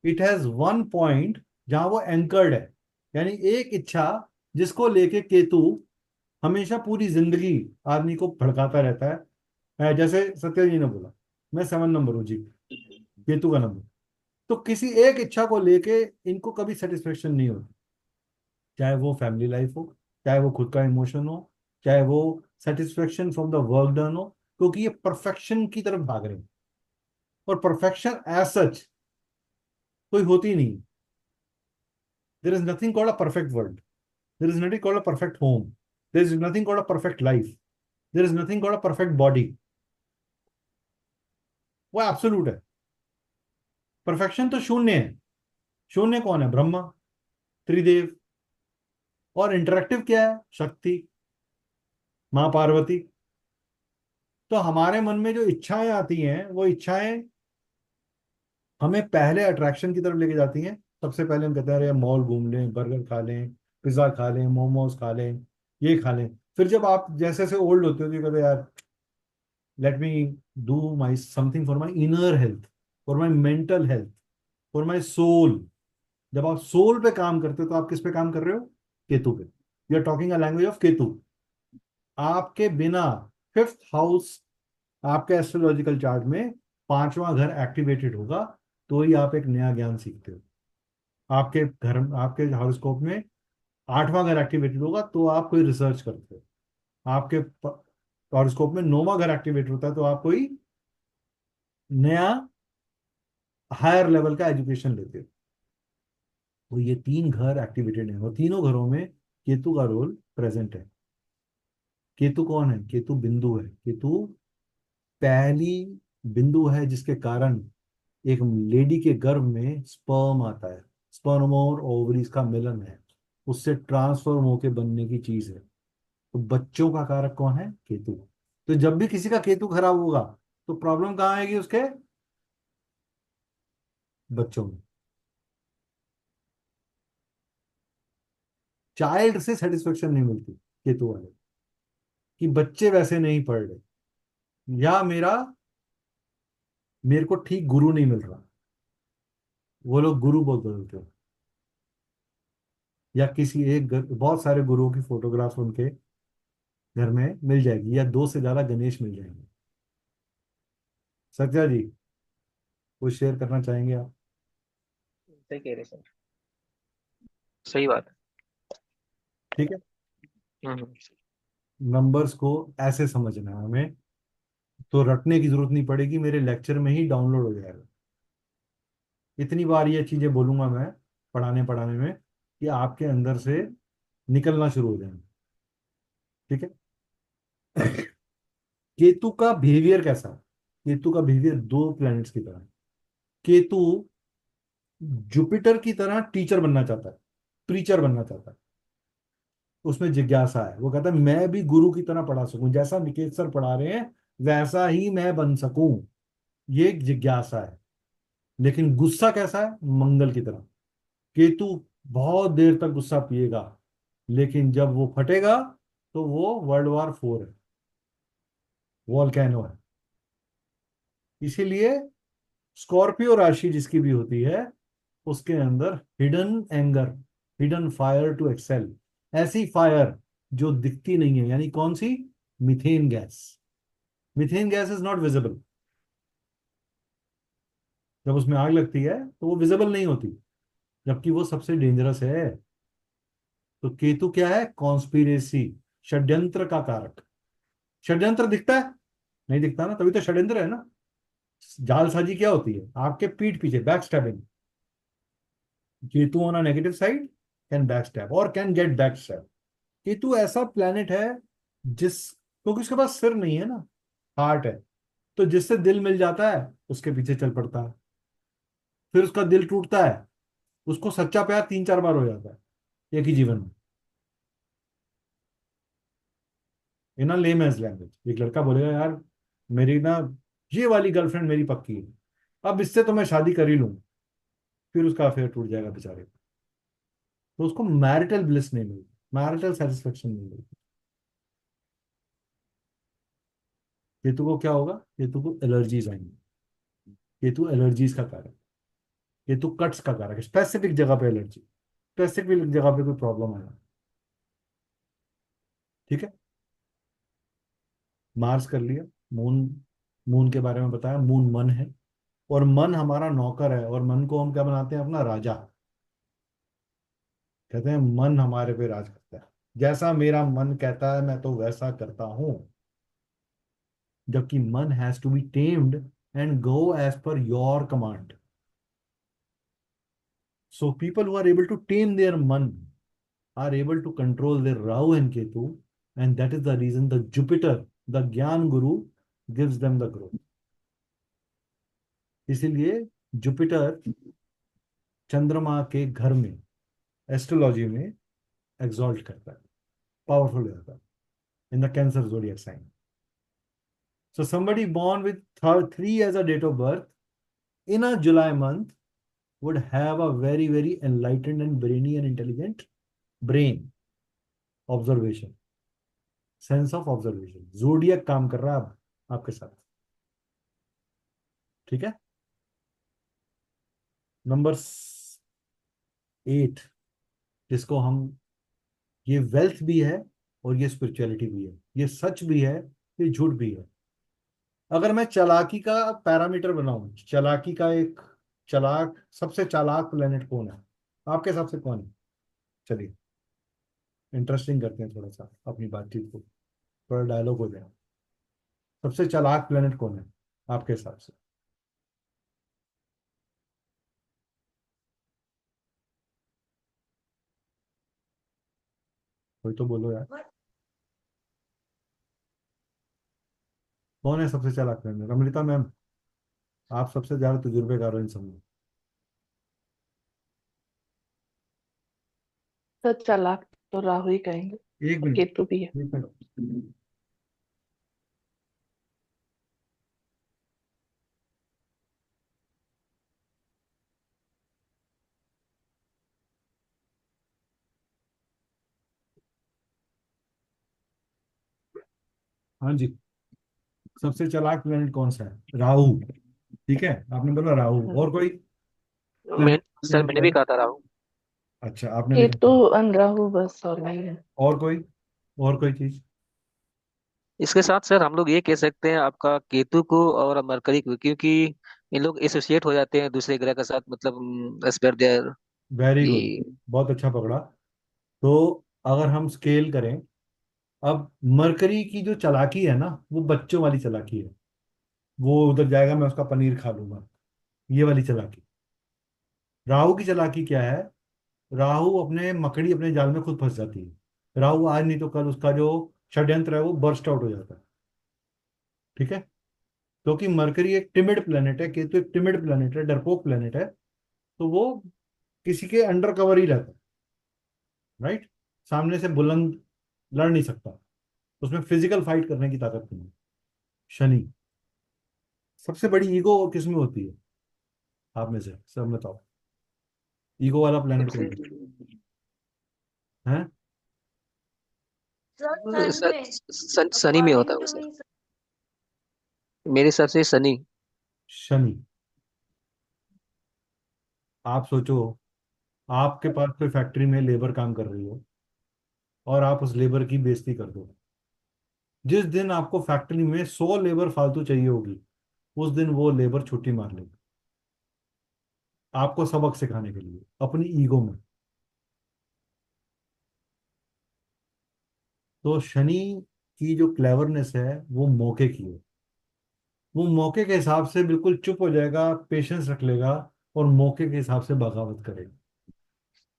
इट हैज वन पॉइंट जहां वो एंकर्ड है, यानी एक इच्छा जिसको लेके केतु हमेशा पूरी जिंदगी आदमी को भड़काता रहता है। जैसे सत्य जी ने बोला, मैं 7 नंबर हूँ जी, केतु का नंबर, तो किसी एक इच्छा को लेके इनको कभी सेटिस्फेक्शन नहीं होती, चाहे वो फैमिली लाइफ हो, चाहे वो खुद का इमोशन हो, चाहे वो satisfaction from the work done हो, क्योंकि ये परफेक्शन की तरफ भाग रहे हैं। और परफेक्शन एज सच कोई होती नहीं। There is nothing called a perfect world, there is nothing called a perfect home, there is nothing called a perfect life, there is nothing called a perfect body. वो absolute है। Perfection तो शून्य है। शून्य कौन है? ब्रह्मा, त्रिदेव। और इंटरेक्टिव क्या है? शक्ति, माँ पार्वती। तो हमारे मन में जो इच्छाएं आती हैं, वो इच्छाएं हमें पहले अट्रैक्शन की तरफ लेके जाती हैं। सबसे पहले हम कहते हैं अरे मॉल घूम लें, बर्गर खा लें, पिज्जा खा लें, मोमोज खा लें, ये खा लें। फिर जब आप जैसे जैसे ओल्ड होते हो तो ये कहते हैं यार let me do my something for my inner health, for my mental health, for my soul. जब आप सोल पे काम करते हो तो आप किस पे काम कर रहे हो? केतु पे। You are talking a language of Ketu. आपके बिना फिफ्थ हाउस आपके एस्ट्रोलॉजिकल चार्ट में पांचवा घर एक्टिवेटेड होगा तो ही आप एक नया ज्ञान सीखते हो। आपके घर, आपके हॉरोस्कोप में आठवां घर एक्टिवेटेड होगा तो आप कोई रिसर्च करते हो। आपके हॉरोस्कोप में नौवां घर एक्टिवेटेड होता है तो आप कोई नया हायर लेवल का एजुकेशन लेते हो। तो ये तीन घर एक्टिवेटेड हैं और तीनों घरों में केतु का रोल प्रेजेंट है। केतु कौन है? केतु बिंदु है। केतु पहली बिंदु है जिसके कारण एक लेडी के गर्भ में स्पर्म आता है। स्पर्म और ओवरीज का मिलन है, उससे ट्रांसफॉर्म होके बनने की चीज है। तो बच्चों का कारक कौन है? केतु। तो जब भी किसी का केतु खराब होगा तो प्रॉब्लम कहाँ आएगी? उसके बच्चों में। चाइल्ड से सेटिस्फेक्शन नहीं मिलती केतु वाले, कि बच्चे वैसे नहीं पढ़ रहे, या मेरे को ठीक गुरु नहीं मिल रहा। वो लोग गुरु बहुत बदलते हो, या किसी एक बहुत सारे गुरुओं की फोटोग्राफ उनके घर में मिल जाएगी, या दो से ज्यादा गणेश मिल जाएंगे। सत्या जी, कुछ शेयर करना चाहेंगे आप? सही कह रहे सर। सही बात है। ठीक है। हम्म। नंबर्स को ऐसे समझना है हमें, तो रटने की जरूरत नहीं पड़ेगी, मेरे लेक्चर में ही डाउनलोड हो जाएगा। इतनी बार ये चीजें बोलूंगा मैं पढ़ाने पढ़ाने में कि आपके अंदर से निकलना शुरू हो जाएंगे। ठीक है। केतु का बिहेवियर कैसा है? केतु का बिहेवियर दो प्लैनेट्स की तरह है। केतु जुपिटर की तरह टीचर बनना चाहता है, प्रीचर बनना चाहता है। उसमें जिज्ञासा है, वो कहता है मैं भी गुरु की तरह पढ़ा सकूं, जैसा निकेत सर पढ़ा रहे हैं वैसा ही मैं बन सकूं। ये एक जिज्ञासा है। लेकिन गुस्सा कैसा है? मंगल की तरह। केतु बहुत देर तक गुस्सा पिएगा, लेकिन जब वो फटेगा तो वो वर्ल्ड वॉर 4 है, वॉल्केनो है। इसीलिए स्कॉर्पियो राशि जिसकी भी होती है उसके अंदर hidden anger, hidden fire to excel, ऐसी फायर जो दिखती नहीं है। यानी कौन सी? Methane gas. Methane gas is not visible. जब उसमें आग लगती है तो वो विजिबल नहीं होती, जबकि वो सबसे डेंजरस है। तो केतु क्या है? कॉन्स्पिरेसी, षड्यंत्र का कारक। षड्यंत्र दिखता है? नहीं दिखता ना, तभी तो षड्यंत्र है ना। जालसाजी क्या होती है? आपके पीठ पीछे back stabbing. Ketu on a negative side can back stab और can get back stab. Ketu ऐसा प्लेनेट है जिस, क्योंकि उसके पास सिर नहीं है ना, हार्ट है, तो जिससे दिल मिल जाता है उसके पीछे चल पड़ता है। फिर उसका दिल टूटता है, उसको सच्चा प्यार 3-4 बार हो जाता है एक ही जीवन में। इन लेम एज लैंग्वेज, एक लड़का बोलेगा यार मेरी ना ये वाली गर्लफ्रेंड मेरी पक्की है, अब इससे तो मैं शादी कर ही लूँ। फिर उसका अफेयर टूट जाएगा बेचारे का। तो उसको मैरिटल ब्लिस नहीं मिलेगी, मैरिटल सेटिस्फेक्शन नहीं मिलेगी। केतु को क्या होगा? केतु को एलर्जीज आएंगी। केतु एलर्जीज का कारक, केतु कट्स का कारक है। स्पेसिफिक जगह पे एलर्जी, स्पेसिफिक जगह पे कोई प्रॉब्लम आएगा। ठीक है। मार्स कर लिया। मून, मून के बारे में बताया, मून मन है। और मन हमारा नौकर है, और मन को हम क्या बनाते हैं, अपना राजा। कहते हैं मन हमारे पे राज करता है, जैसा मेरा मन कहता है मैं तो वैसा करता हूं। जबकि mann has to be tamed and go as per your command. So people who are able to tame their mann are able to control their Rahu and Ketu, and that is the reason the Jupiter, the Gyan Guru, gives them the growth. इसीलिए Jupiter चंद्रमा के घर में astrology में exalt करता है, powerful हो जाता है in the Cancer zodiac sign. So somebody born with 3 as a date of birth in a July month would have a very very enlightened and brainy and intelligent brain, observation, sense of observation. Zodiac काम कर रहा है अब आपके साथ. ठीक है. Number 8, जिसको हम, ये वेल्थ भी है और ये स्पिरिचुअलिटी भी है, ये सच भी है, ये झूठ भी है. अगर मैं चालाकी का पैरामीटर बनाऊं, चालाकी का एक, चालाक, सबसे चालाक प्लेनेट कौन है आपके हिसाब से, कौन है? चलिए इंटरेस्टिंग करते हैं थोड़ा सा अपनी बातचीत को, थोड़ा डायलॉग हो जाए. सबसे चालाक प्लेनेट कौन है आपके हिसाब से? कोई तो बोलो यार, What? कौन है सबसे चालाक प्लेनेट? अमृता मैम, आप सबसे ज्यादा तजुर्बेकार हो इन सब में. तो चालाक तो राहु ही कहेंगे, एक और मिनट, केतु भी है। एक मिनट. हाँ जी, सबसे चालाक प्लेनेट कौन सा है? राहु. ठीक है, आपने बोला राहु. और कोई मैं सर प्लेनेट मैंने भी है? कहा था राहु। अच्छा, आपने भी केतु कहा. और राहु बस, और नहीं है। और कोई, और कोई चीज? इसके साथ सर हम लोग ये कह सकते हैं आपका केतु को और मरकरी को, क्योंकि इन लोग एसोसिएट हो जाते हैं दूसरे ग्रह के साथ, मतलब as per there very good, कि बहुत अच्छा पकड़ा. तो अगर हम स्केल करें, अब मरकरी की जो चालाकी है ना, वो बच्चों वाली चालाकी है. वो उधर जाएगा, मैं उसका पनीर खा लूंगा, ये वाली चालाकी. राहु की चालाकी क्या है? राहु अपने मकड़ी अपने जाल में खुद फंस जाती है. राहु आज नहीं तो कल उसका जो षड्यंत्र है वो बर्स्ट आउट हो जाता है. ठीक है. क्योंकि मरकरी एक टिमिड प्लेनेट है, केतु एक टिमिड प्लेनेट है, डरपोक प्लेनेट है. तो वो किसी के अंडर कवर ही रहता है. राइट. सामने से बुलंद लड़ नहीं सकता, उसमें फिजिकल फाइट करने की ताकत नहीं है. शनि, सबसे बड़ी ईगो किस में होती है आप में से सब बताओ? ईगो वाला प्लेनेट कौन सबसे है? हैं? Sir, sun सर में, शनि में होता according है वो to सर, me, मेरे हिसाब से शनि। शनि. आप सोचो, आपके पास कोई फैक्ट्री में लेबर काम कर रही हो और आप उस लेबर की बेइज्जती कर दो. जिस दिन आपको फैक्ट्री में 100 लेबर फालतू चाहिए होगी, उस दिन वो लेबर छुट्टी मार लेगी, आपको सबक सिखाने के लिए अपनी ईगो में. तो शनि की जो क्लेवरनेस है वो मौके की है. वो मौके के हिसाब से बिल्कुल चुप हो जाएगा, पेशेंस रख लेगा, और मौके के हिसाब से बगावत करेगा.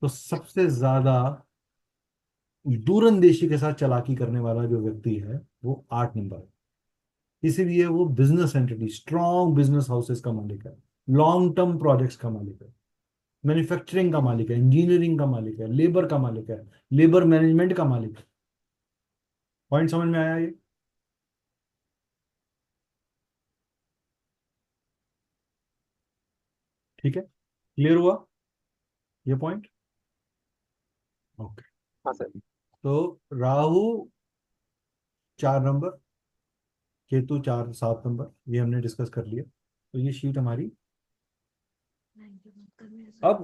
तो सबसे ज्यादा दूरंदेशी के साथ चालाकी करने वाला जो व्यक्ति है वो 8 नंबर है. इसीलिए वो business entity, strong business houses का मालिक है, लॉन्ग टर्म प्रोजेक्ट्स का मालिक है, मैन्युफैक्चरिंग का मालिक है, इंजीनियरिंग का मालिक है, लेबर का मालिक है, लेबर मैनेजमेंट का मालिक है. पॉइंट समझ में आया ये? ठीक है, क्लियर हुआ ये पॉइंट? ओके. हाँ सर। तो राहु 4 नंबर, केतु 4 7 नंबर, ये हमने डिस्कस कर लिया. तो ये शीट हमारी. अब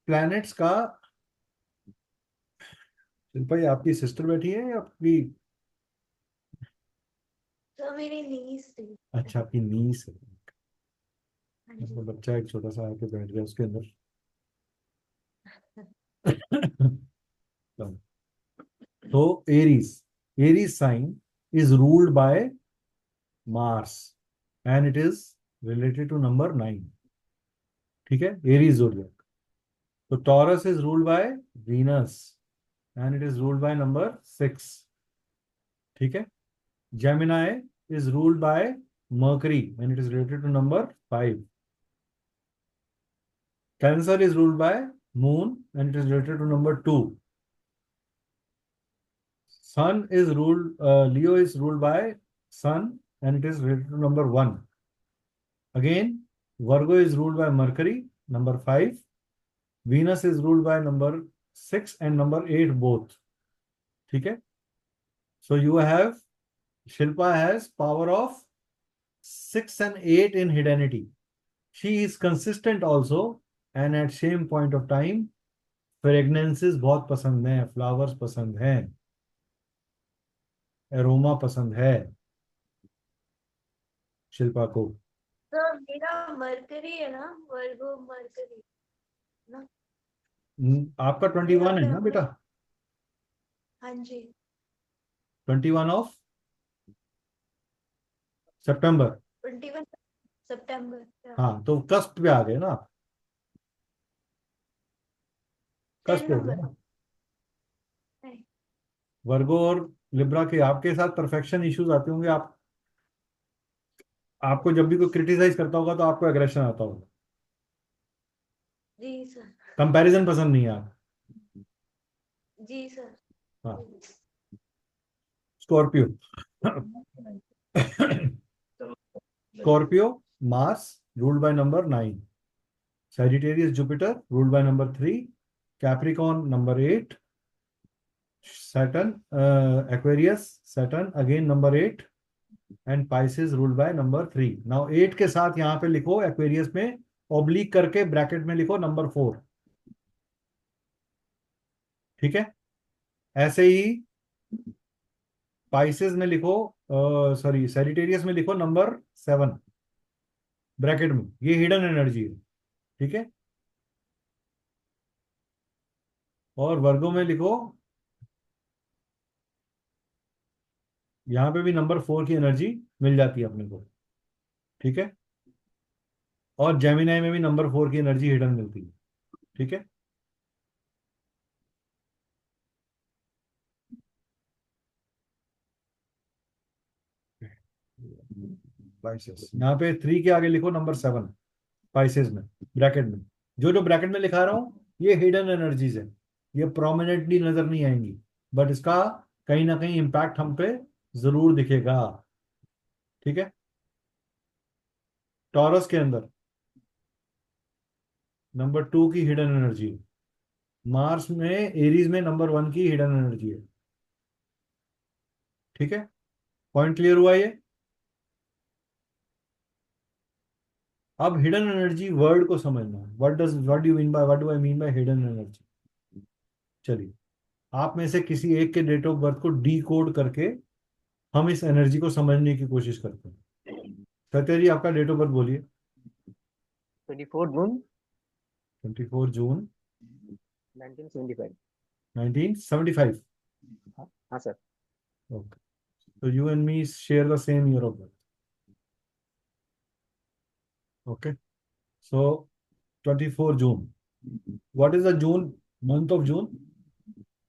प्लैनेट्स का, शिल्पा ये आपकी सिस्टर बैठी है या आपकी? तो मेरी niece थी. अच्छा, आपकी नीस है. तो बच्चा एक छोटा सा आके बैठ गया उसके अंदर। तो Aries, Aries sign is ruled by Mars and it is related to number 9। ठीक है, एरीज जोडियक। तो Taurus is ruled by Venus and it is ruled by number 6। ठीक है, Gemini is ruled by Mercury and it is related to number 5। Cancer is ruled by moon and it is related to number 2। Sun is ruled, Leo is ruled by Sun and it is related to number 1. Again, Virgo is ruled by Mercury, number 5. Venus is ruled by number 6 and number 8 both. Okay? So you have, Shilpa has power of 6 and 8 in hiddenity. She is consistent also and at same point of time, fragrances बहुत पसंद है, flowers पसंद हैं, aroma पसंद है शिल्पा को। तो मेरा मरकरी है ना, वर्गो मरकरी ना। आपका 21 है ना बेटा? हाँ जी। 21 ऑफ सितंबर। 21 सितंबर। हाँ, तो कस्प पे आ गए ना आप, कस्प 10 पे हो गए नंबर। ना। नहीं। वर्गो और लिब्रा के आपके साथ परफेक्शन इश्यूज आते होंगे। आपको जब भी कोई क्रिटिसाइज करता होगा तो आपको एग्रेशन आता होगा, जी सर। कंपैरिजन पसंद नहीं है आप। जी सर। हाँ, Scorpio. Scorpio Mars ruled by number 9, Sagittarius Jupiter ruled by number 3, Capricorn number 8, Saturn Aquarius Saturn again number 8 and Pisces ruled by number 3। Now 8 के साथ यहां पे लिखो एक्वेरियस में ऑब्लिक करके ब्रैकेट में लिखो नंबर 4। ठीक है, ऐसे ही पाइसेस में लिखो, सॉरी सैजिटेरियस में लिखो नंबर 7 ब्रैकेट में, ये हिडन एनर्जी है। ठीक है, और वर्गो में लिखो, यहां पे भी नंबर 4 की एनर्जी मिल जाती है अपने को। ठीक है, और जेमिनाई में भी नंबर 4 की एनर्जी हिडन मिलती है। ठीक है, पाइसेस यहाँ पे 3 के आगे लिखो नंबर 7 पाइसेस में ब्रैकेट में। जो जो ब्रैकेट में लिखा रहा हूं ये हिडन एनर्जीज है, ये प्रोमिनेंटली नजर नहीं आएंगी, बट इसका कहीं ना कहीं इम्पैक्ट हम पे जरूर दिखेगा। ठीक है, टॉरस के अंदर नंबर 2 की हिडन एनर्जी है, मार्स में एरीज में नंबर 1 की हिडन एनर्जी है। ठीक है, पॉइंट क्लियर हुआ ये? अब हिडन एनर्जी वर्ड को समझना, what do I mean by hidden energy. चलिए, आप में से किसी एक के डेट ऑफ बर्थ को डी कोड करके हम इस एनर्जी को समझने की कोशिश करते हैं। सत्या जी, आपका डेट ऑफ बर्थ बोलिए। 24 जून 24 जून 1975। 1975। हाँ हाँ सर। ओके, तो you and me share the same year of birth. Okay, so 24 June, what is the June, month of June,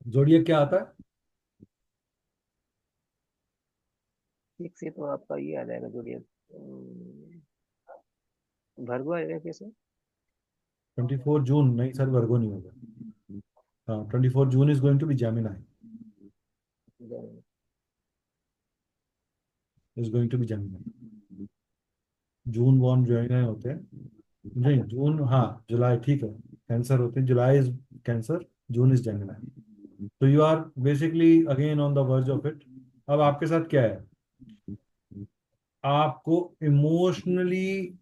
zodiac क्या आता है? एक से तो आपका ये आ जाएगा जोड़िए, भरगु आएगा कैसे? 24 जून नहीं सर, वर्गो नहीं होगा। हाँ, 24 June is going to be Gemini, is going to be Gemini. June born Gemini होते हैं, नहीं जून, हाँ जुलाई, ठीक है, कैंसर होते हैं, July is cancer, June is Gemini. तो you are basically again on the verge of it. अब आपके साथ क्या है, आपको इमोशनली,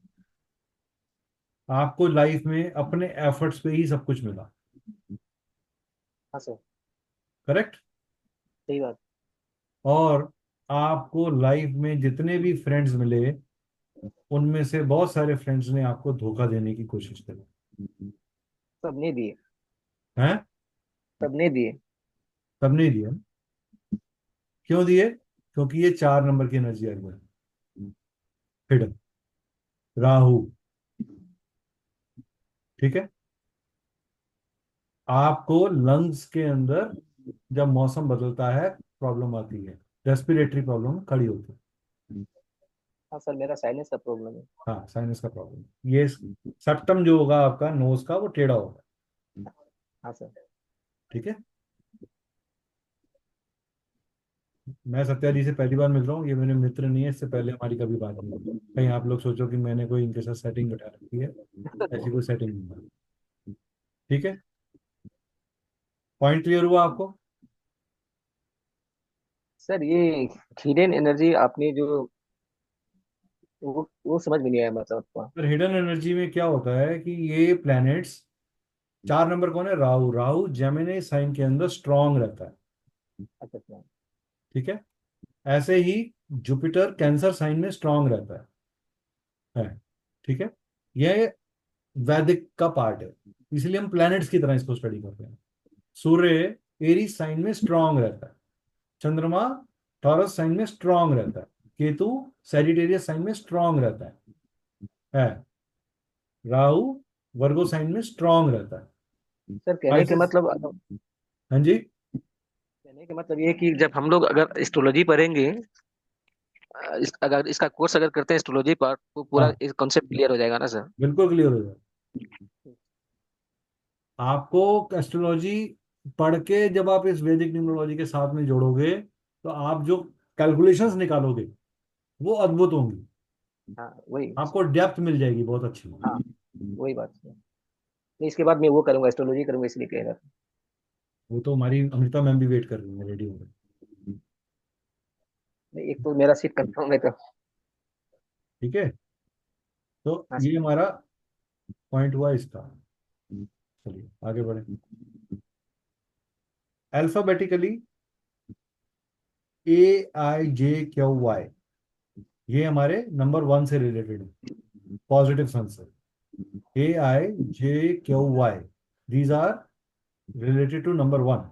आपको लाइफ में अपने एफर्ट्स पे ही सब कुछ मिला। हाँ सर। करेक्ट? सही बात। और आपको लाइफ में जितने भी फ्रेंड्स मिले उनमें से बहुत सारे फ्रेंड्स ने आपको धोखा देने की कोशिश करी। सबने दिए। हैं? सबने दिए। तब नहीं दिया। क्यों दिए? क्योंकि ये 4 नंबर की एनर्जी आई है, हिडन, राहु। ठीक है। आपको लंग्स के अंदर जब मौसम बदलता है प्रॉब्लम आती है, रेस्पिरेटरी प्रॉब्लम खड़ी होती है। हाँ सर, मेरा साइनस का प्रॉब्लम है। हाँ, साइनस का प्रॉब्लम, ये सेप्टम जो होगा आपका नोज का वो टेढ़ा होगा। हाँ सर। ठीक है। मैं सत्या जी से पहली बार मिल रहा हूँ, ये मेरे मित्र नहीं है, इससे पहले हमारी कभी बात नहीं हुई। कहीं आप लोग सोचो कि मैंने कोई इनके साथ सेटिंग बैठा रखी है, ऐसी कोई सेटिंग नहीं है। ठीक है। पॉइंट क्लियर हुआ आपको? सर ये हिडन एनर्जी आपने जो, वो समझ में नहीं आया मतलब आपको। पर हिडन एनर्जी में क्या होता है कि ये प्लैनेट्स, 4 नंबर कौन है? राहु। राहु जेमिनी साइन के अंदर स्ट्रांग रहता है। अच्छा अच्छा। ठीक है। ऐसे ही जुपिटर कैंसर साइन में स्ट्रांग रहता है। ठीक है। यह वैदिक का पार्ट है, इसलिए हम प्लैनेट्स की तरह इसको स्टडी करते हैं। सूर्य एरीज साइन में स्ट्रांग रहता है। चंद्रमा टॉरस साइन में स्ट्रांग रहता है। केतु सैजिटेरियस साइन में स्ट्रांग रहता है। राहु वर्गो साइन में स्ट्रांग रहता है। Sir ISIS. हाँ जी। कहने के मतलब ये है कि जब हम लोग अगर एस्ट्रोलॉजी पढ़ेंगे, अगर इसका कोर्स अगर करते हैं एस्ट्रोलॉजी पर, तो पूरा हाँ, कॉन्सेप्ट क्लियर हो जाएगा ना सर। बिल्कुल क्लियर हो जाए। आपको एस्ट्रोलॉजी पढ़ के जब आप इस वैदिक न्यूमरोलॉजी के साथ में जोड़ोगे तो आप जो कैलकुलेशंस निकालोगे वो अद्भुत होंगी। हाँ वही। आपको डेप्थ मिल जाएगी बहुत अच्छी। हाँ वही बात है। नहीं, इसके बाद मैं वो करूंगा, एस्ट्रोलॉजी करूंगा, इसलिए कह रहा था। वो तो हमारी अमृता मैम भी वेट कर रही है, रेडी हो गई। नहीं, एक तो मेरा सीट कंफर्म है तो। ठीक है। तो हाँ ये सर। हमारा पॉइंट हुआ इसका। चलिए आगे बढ़े। अल्फाबेटिकली AIJQY, ये हमारे नंबर 1 से रिलेटेड है, पॉजिटिव सन से। AIJQY, these are related to number 1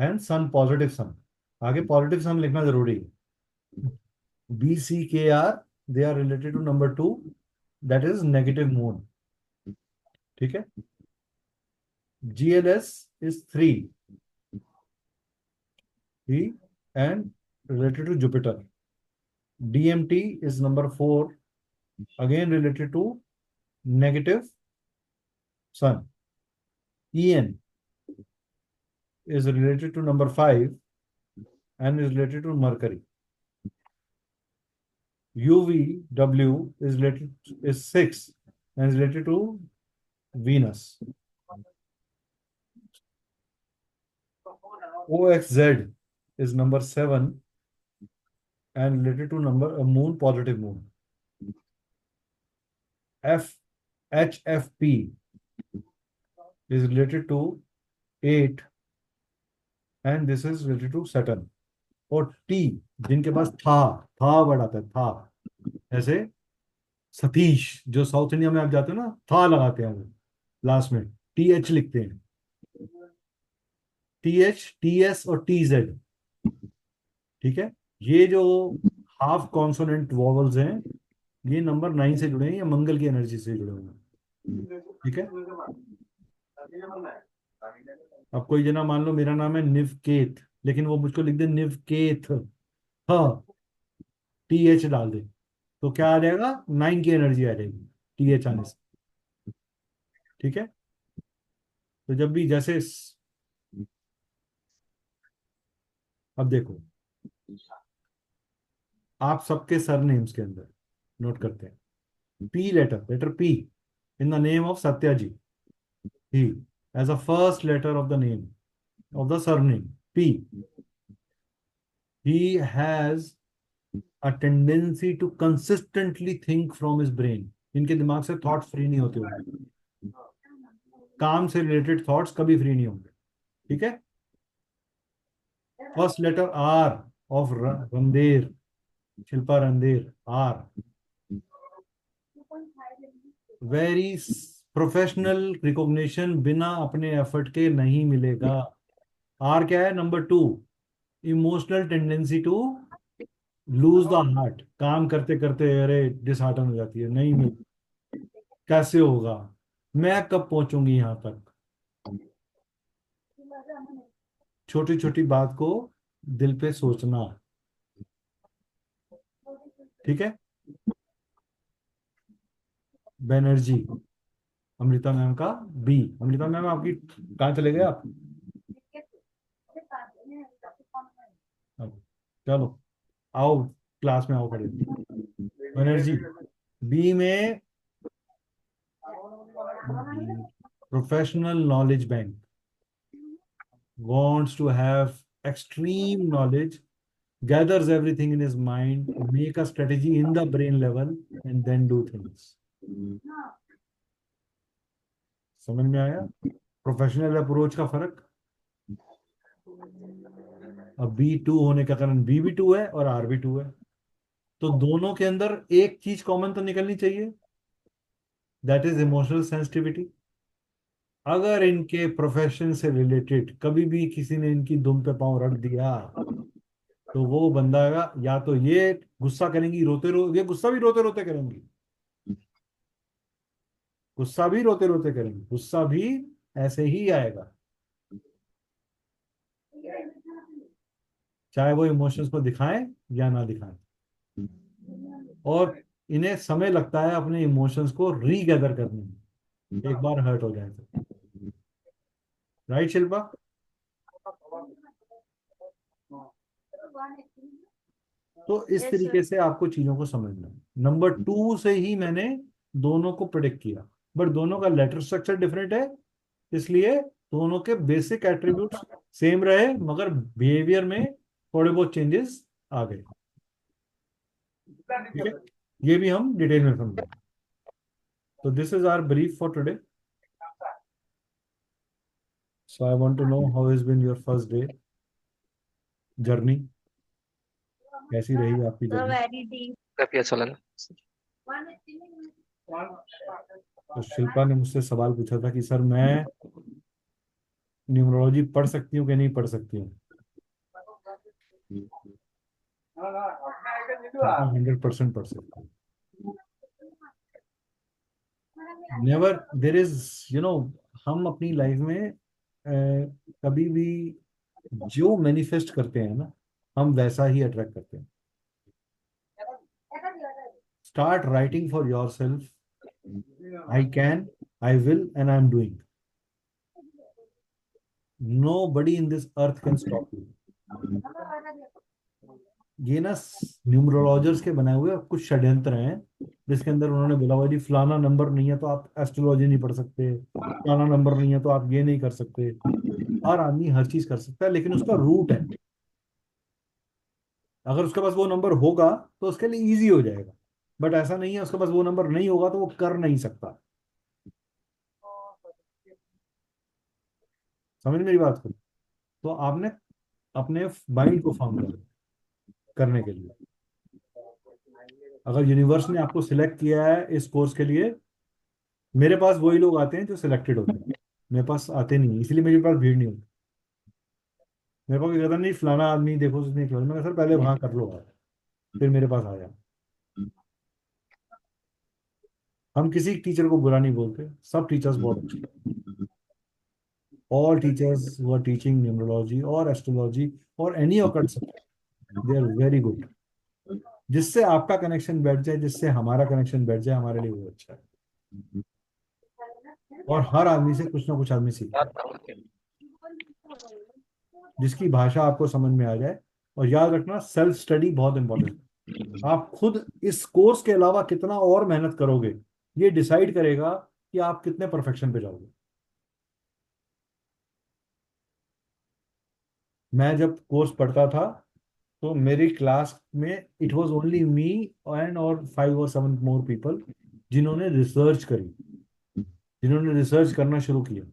and sun, positive sun. आगे पॉजिटिव सन लिखना जरूरी है। BCKR, they are related to number 2, that is negative moon. ठीक है। GLS is 3, he, and related to Jupiter. DMT is number 4, again related to negative Sun. EN is related to number 5 and is related to Mercury. UVW is 6 and is related to Venus. OXZ is number 7 and related to moon, positive moon. HFP is related to 8 and this is related to Saturn. और T, जिनके पास था word आता है, था, ऐसे सतीश, जो south India में आप जाते हो ना, था लगाते हैं वो लास्ट में, TH लिखते हैं। TH, TS और TZ। ठीक है। ये जो हाफ कॉन्सोनेंट वॉवल्स हैं, ये नंबर 9 से जुड़े हैं, या मंगल की एनर्जी से जुड़े हुए हैं। ठीक है। अब कोई जना मान लो मेरा नाम है निवकेत, लेकिन वो मुझको लिख दे निवकेत, हाँ, TH डाल दे, तो क्या आ जाएगा? 9 की एनर्जी आ जाएगी TH आने से। ठीक है। तो जब भी जैसे अब देखो, आप सबके सरनेम्स के अंदर नोट करते हैं, P letter, letter P in the name of Satya ji, he as a first letter of the name of the surname P, he has a tendency to consistently think from his brain. इनके दिमाग से thoughts free नहीं होते होंगे, काम से related thoughts कभी free नहीं होंगे। ठीक है। First letter R of Rander, Shilpa Rander, R, very professional recognition बिना अपने एफर्ट के नहीं मिलेगा। आर क्या है? Number 2, emotional tendency to lose the heart. काम करते करते अरे डिसहार्टन हो जाती है, नहीं मिल, कैसे होगा, मैं कब पहुंचूंगी यहां तक। छोटी छोटी बात को दिल पे सोचना, ठीक है। बेनर्जी, अमृता मैम का बी। अमृता मैम आपकी कहाँ चले गए आप? अब, चलो आओ, क्लास में आओ खड़े। बेनर्जी बी में professional knowledge bank, wants to have extreme knowledge, gathers everything in his mind, make a strategy in the brain level, and then do things. समझ में आया प्रोफेशनल अप्रोच का फर्क? अब B2 होने का कारण B भी 2 है और R भी 2 है, तो दोनों के अंदर एक चीज कॉमन तो निकलनी चाहिए, दैट इज इमोशनल सेंसिटिविटी। अगर इनके प्रोफेशन से रिलेटेड कभी भी किसी ने इनकी दुम पे पांव रख दिया, तो वो बंदा या तो ये गुस्सा करेंगी, ये गुस्सा भी रोते रोते करेंगी, गुस्सा भी रोते रोते करेंगी, गुस्सा भी ऐसे ही आएगा, चाहे वो इमोशंस को दिखाएं या ना दिखाएं। और इन्हें समय लगता है अपने इमोशंस को रीगैदर करने में, एक बार हर्ट हो जाए तो। राइट शिल्पा? तो इस Yes, sir. तरीके से आपको चीजों को समझना है। नंबर 2 से ही मैंने दोनों को प्रेडिक्ट किया, बट दोनों का लेटर स्ट्रक्चर डिफरेंट है, इसलिए दोनों के बेसिक एट्रीब्यूट्स सेम रहे, मगर बिहेवियर में थोड़े बहुत चेंजेस आ गए, ठीक है। ये भी हम डिटेल में समझेंगे। तो this is our brief for today. So I want to know how has been your first day journey, कैसी रही आपकी So जर्नी? very deep. काफी अच्छा लगा। तो शिल्पा ने मुझसे सवाल पूछा था कि सर मैं न्यूमरोलॉजी पढ़ सकती हूँ कि नहीं पढ़ सकती हूँ? 100% पढ़ सकती हूँ। नेवर देर इज हम अपनी लाइफ में कभी भी जो मैनिफेस्ट करते हैं ना, हम वैसा ही अट्रैक्ट करते हैं। Start writing for yourself, I can, I will and I am doing. Nobody in this earth can stop you. ये ना न्यूमरोलॉजर्स के बनाए हुए कुछ षड्यंत्र हैं, जिसके अंदर उन्होंने बोला हुआ जी फलाना नंबर नहीं है तो आप एस्ट्रोलॉजी नहीं पढ़ सकते, फलाना नंबर नहीं है तो आप ये नहीं कर सकते। हर आदमी हर चीज कर सकता है, लेकिन उसका रूट है। अगर उसके पास वो नंबर होगा तो उसके लिए इजी हो जाएगा, बट ऐसा नहीं है, उसके पास वो नंबर नहीं होगा तो वो कर नहीं सकता। समझ मेरी बात को? तो आपने अपने माइंड को फॉर्म करने के लिए, अगर यूनिवर्स ने आपको सिलेक्ट किया है इस कोर्स के लिए, मेरे पास वही लोग आते हैं जो सिलेक्टेड होते हैं, मेरे पास आते नहीं, इसलिए मेरे पास भीड़ नहीं होती। मेरे पास कहता नहीं फलाना आदमी देखो उसने किया, मैं सर पहले वहां कर लो आप, फिर मेरे पास आया। हम किसी टीचर को बुरा नहीं बोलते, सब टीचर्स बहुत अच्छे हैं। All teachers who are teaching numerology और एस्ट्रोलॉजी और any occult subject, they are very good. जिससे आपका कनेक्शन बैठ जाए, जिससे हमारा कनेक्शन बैठ जाए, हमारे लिए वो अच्छा है। और हर आदमी से कुछ ना कुछ आदमी सीखता है, जिसकी भाषा आपको समझ में आ जाए। और याद रखना, सेल्फ स्टडी बहुत इंपॉर्टेंट है। आप खुद इस कोर्स के अलावा कितना और मेहनत करोगे, ये डिसाइड करेगा कि आप कितने परफेक्शन पे जाओगे। मैं जब कोर्स पढ़ता था तो मेरी क्लास में it was only me and और 5 or 7 more पीपल जिन्होंने रिसर्च करी, जिन्होंने रिसर्च करना शुरू किया,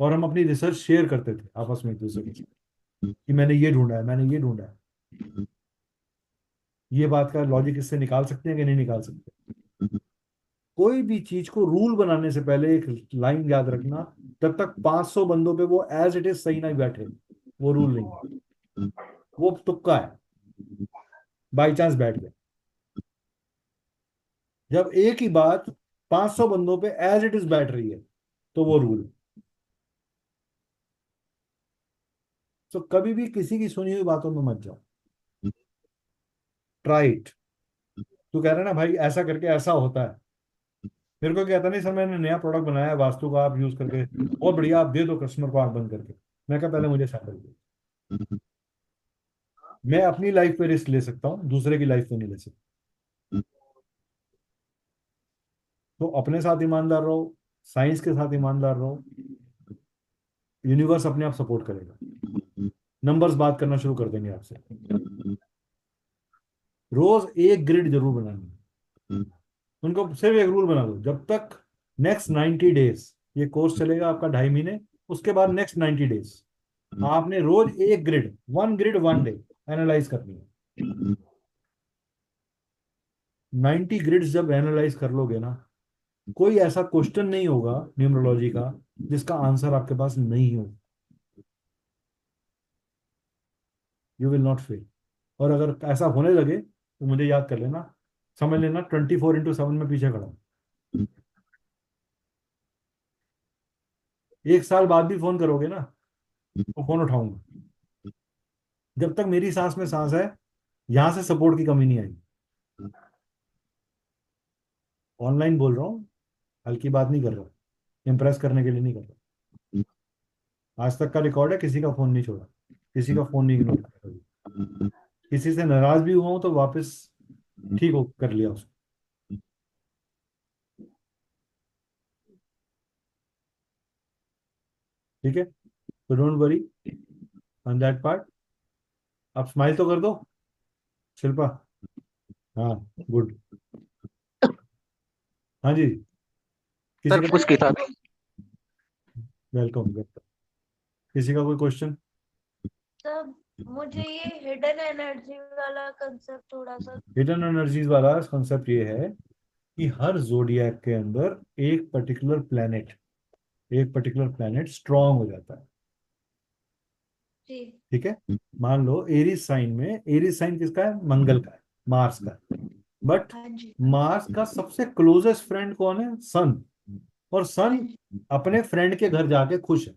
और हम अपनी रिसर्च शेयर करते थे आपस में एक दूसरे के साथ कि मैंने ये ढूंढा है, मैंने ये ढूंढा है। ये बात का लॉजिक इससे निकाल सकते हैं कि नहीं निकाल सकते? कोई भी चीज को रूल बनाने से पहले एक लाइन याद रखना, जब तक 500 बंदों पे वो एज इट इज सही नहीं बैठे, वो रूल नहीं है, वो तुक्का है, बाई चांस बैठ गया। जब एक ही बात 500 बंदों पे एज इट इज बैठ रही है तो वो रूल है। तो कभी भी किसी की सुनी हुई बातों में मत जाओ, ट्राई इट। तू कह रहा है ना भाई ऐसा करके ऐसा होता है, मेरे को कहता नहीं सर मैंने नया प्रोडक्ट बनाया है वास्तु का, आप यूज करके बहुत बढ़िया, आप दे दो कस्टमर को आंख बंद करके। मैं कहा पहले मुझे सैंपल दो, मैं अपनी लाइफ पे रिस्क ले सकता हूँ, दूसरे की लाइफ पे नहीं ले सकता। तो अपने साथ ईमानदार रहो, साइंस के साथ ईमानदार रहो, यूनिवर्स अपने आप सपोर्ट करेगा, नंबर्स बात करना शुरू कर देंगे आपसे। रोज एक ग्रिड जरूर बनानी है, उनको सिर्फ एक रूल बना दो, जब तक नेक्स्ट 90 डेज, ये कोर्स चलेगा आपका 2.5 महीने, उसके बाद नेक्स्ट 90 डेज आपने रोज एक ग्रिड, 1 ग्रिड 1 डे एनालाइज करनी है। 90 ग्रिड्स जब एनालाइज कर लोगे ना, कोई ऐसा क्वेश्चन नहीं होगा न्यूमरोलॉजी का जिसका आंसर आपके पास नहीं हो, यू विल नॉट फेल। और अगर ऐसा होने लगे तो मुझे याद कर लेना, समझ लेना 24x7 में पीछे खड़ा हूं। 1 साल बाद भी फोन करोगे ना तो फोन उठाऊंगा, जब तक मेरी सांस में सांस है, यहां से सपोर्ट की कमी नहीं आई। ऑनलाइन बोल रहा हूँ, हल्की बात नहीं कर रहा, इम्प्रेस करने के लिए नहीं कर रहा। आज तक का रिकॉर्ड है, किसी का फोन नहीं छोड़ा, किसी का फोन नहीं इग्नोर किया कभी। किसी से नाराज भी हुआ हूं तो वापस ठीक हो कर लिया उसको। ठीक है, तो don't worry on that part. आप स्माइल तो कर दो शिल्पा। हाँ, गुड। हाँ जी, किसी सर का कुछ किताबें। Welcome welcome. किसी का कोई क्वेश्चन? तब मुझे ये हिडन एनर्जी वाला कंसेप्ट थोड़ा सा। हिडन एनर्जीज वाला कॉन्सेप्ट ये है कि हर जोडियक के अंदर एक पर्टिकुलर प्लेनेट स्ट्रांग हो जाता है। जी। ठीक है, मान लो एरीज साइन में, एरीज साइन किसका है? मंगल का है, मार्स का है। बट हाँ जी। मार्स का सबसे क्लोजेस्ट फ्रेंड कौन है? सन। और हाँ सन जी। अपने फ्रेंड के घर जाके खुश है।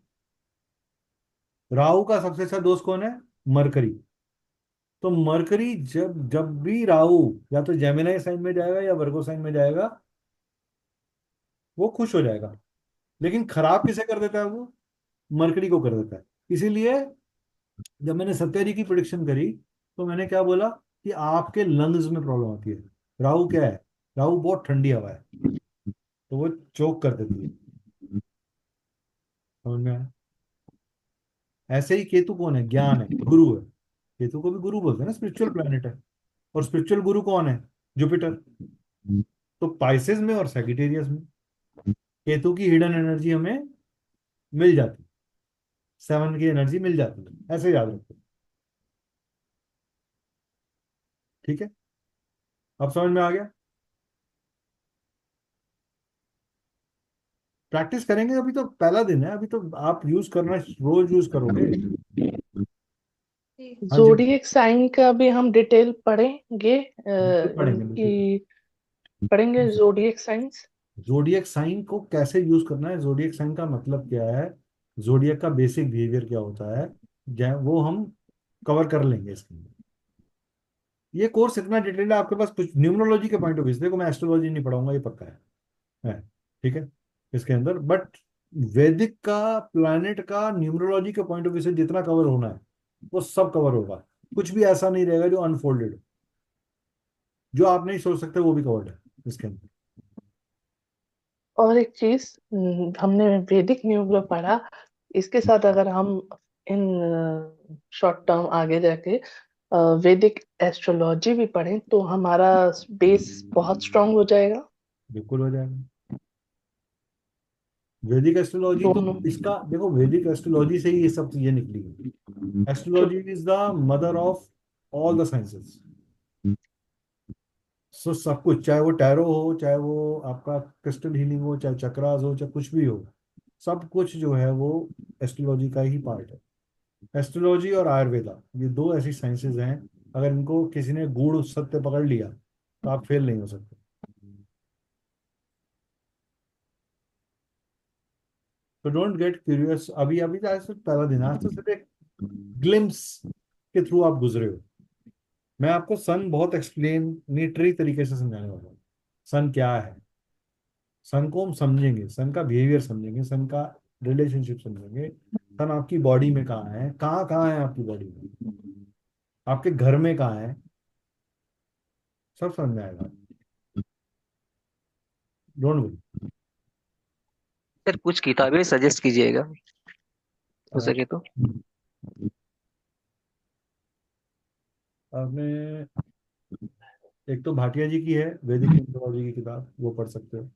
राहु का सबसे अच्छा दोस्त कौन है? मरकरी। तो मरकरी जब जब भी राहु या तो जेमिनाई साइन में जाएगा या वर्गो साइन में जाएगा, वो खुश हो जाएगा। लेकिन खराब किसे कर देता है वो? मरकरी को कर देता है। इसीलिए जब मैंने सत्याजी की प्रिडिक्शन करी तो मैंने क्या बोला कि आपके लंग्स में प्रॉब्लम आती है। राहु क्या है? राहु बहुत ठंडी हवा है, तो वो चोक कर देती है। समझ में आया? ऐसे ही केतु कौन है? ज्ञान है, गुरु है। केतु को भी गुरु बोलते हैं ना, स्पिरिचुअल प्लैनेट है। और स्पिरिचुअल गुरु कौन है? जुपिटर। तो पाइसेस में और सैगिटेरियस में केतु की हिडन एनर्जी हमें मिल जाती है, 7 की एनर्जी मिल जाती है, ऐसे याद रखो। ठीक है, अब समझ में आ गया? प्रैक्टिस करेंगे, अभी तो पहला दिन है, अभी तो आप यूज करना, रोज यूज करोगे। जी। हाँ जी, जोडिएक साइन का भी हम डिटेल पढ़ेंगे, बिल्कुल पढ़ेंगे, बिल्कुल। इनकी पढ़ेंगे जोडिएक साइंस। जोडियक साइन को कैसे यूज करना है, जोडियक साइन का मतलब क्या है, जोडियक का बेसिक बिहेवियर क्या होता है, वो हम कवर कर लेंगे इसके अंदर। ये कोर्स इतना डिटेल है आपके पास, कुछ न्यूमरोलॉजी के पॉइंट ऑफ व्यू से देखो, मैं एस्ट्रोलॉजी नहीं पढ़ाऊंगा, ये पक्का है। ठीक है, इसके अंदर बट वैदिक का, प्लैनेट का न्यूमरोलॉजी के पॉइंट ऑफ व्यू से जितना कवर होना है वो सब कवर होगा। कुछ भी ऐसा नहीं रहेगा जो अनफोल्डेड हो, जो आप नहीं सोच सकते वो भी कवर्ड है इसके अंदर। और एक चीज, हमने वैदिक न्यूमरो पढ़ा, इसके साथ अगर हम इन शॉर्ट टर्म आगे जाके वैदिक एस्ट्रोलॉजी भी पढ़ें तो हमारा बेस बहुत स्ट्रांग हो जाएगा। बिल्कुल हो जाएगा। वैदिक एस्ट्रोलॉजी तो दोनों। इसका देखो, वैदिक एस्ट्रोलॉजी से ही ये सब चीजें निकली है। True. Astrology is the mother of all the sciences. So सब कुछ, चाहे वो टैरो हो, चाहे वो आपका क्रिस्टल हीलिंग हो, चाहे चक्रास हो, चाहे कुछ भी हो, सब कुछ जो है वो एस्ट्रोलॉजी का ही पार्ट है। एस्ट्रोलॉजी और आयुर्वेदा, ये दो ऐसी साइंसेज हैं, अगर इनको किसी ने गूढ़ सत्य पकड़ लिया तो आप फेल नहीं हो सकते। तो डोंट गेट क्यूरियस। अभी अभी तो आज तो पहला दिन है, आज तो सिर्फ एक ग्लिम्स के थ्रू आप गुजरे हो। मैं आपको सन बहुत एक्सप्लेनेटरी तरीके से समझाने वाला हूँ। सन क्या है, सन को हम समझेंगे, सन का बिहेवियर समझेंगे, सन का रिलेशनशिप समझेंगे। सन आपकी बॉडी में कहाँ है, कहाँ कहाँ है आपकी बॉडी में, आपके घर में कहाँ है, सब समझ में आएगा। Don't worry. सर कुछ किताबें सजेस्ट कीजिएगा हो सके तो। आपने एक तो भाटिया जी की है वैदिक न्यूमरोलॉजी की किताब, वो पढ़ सकते हो।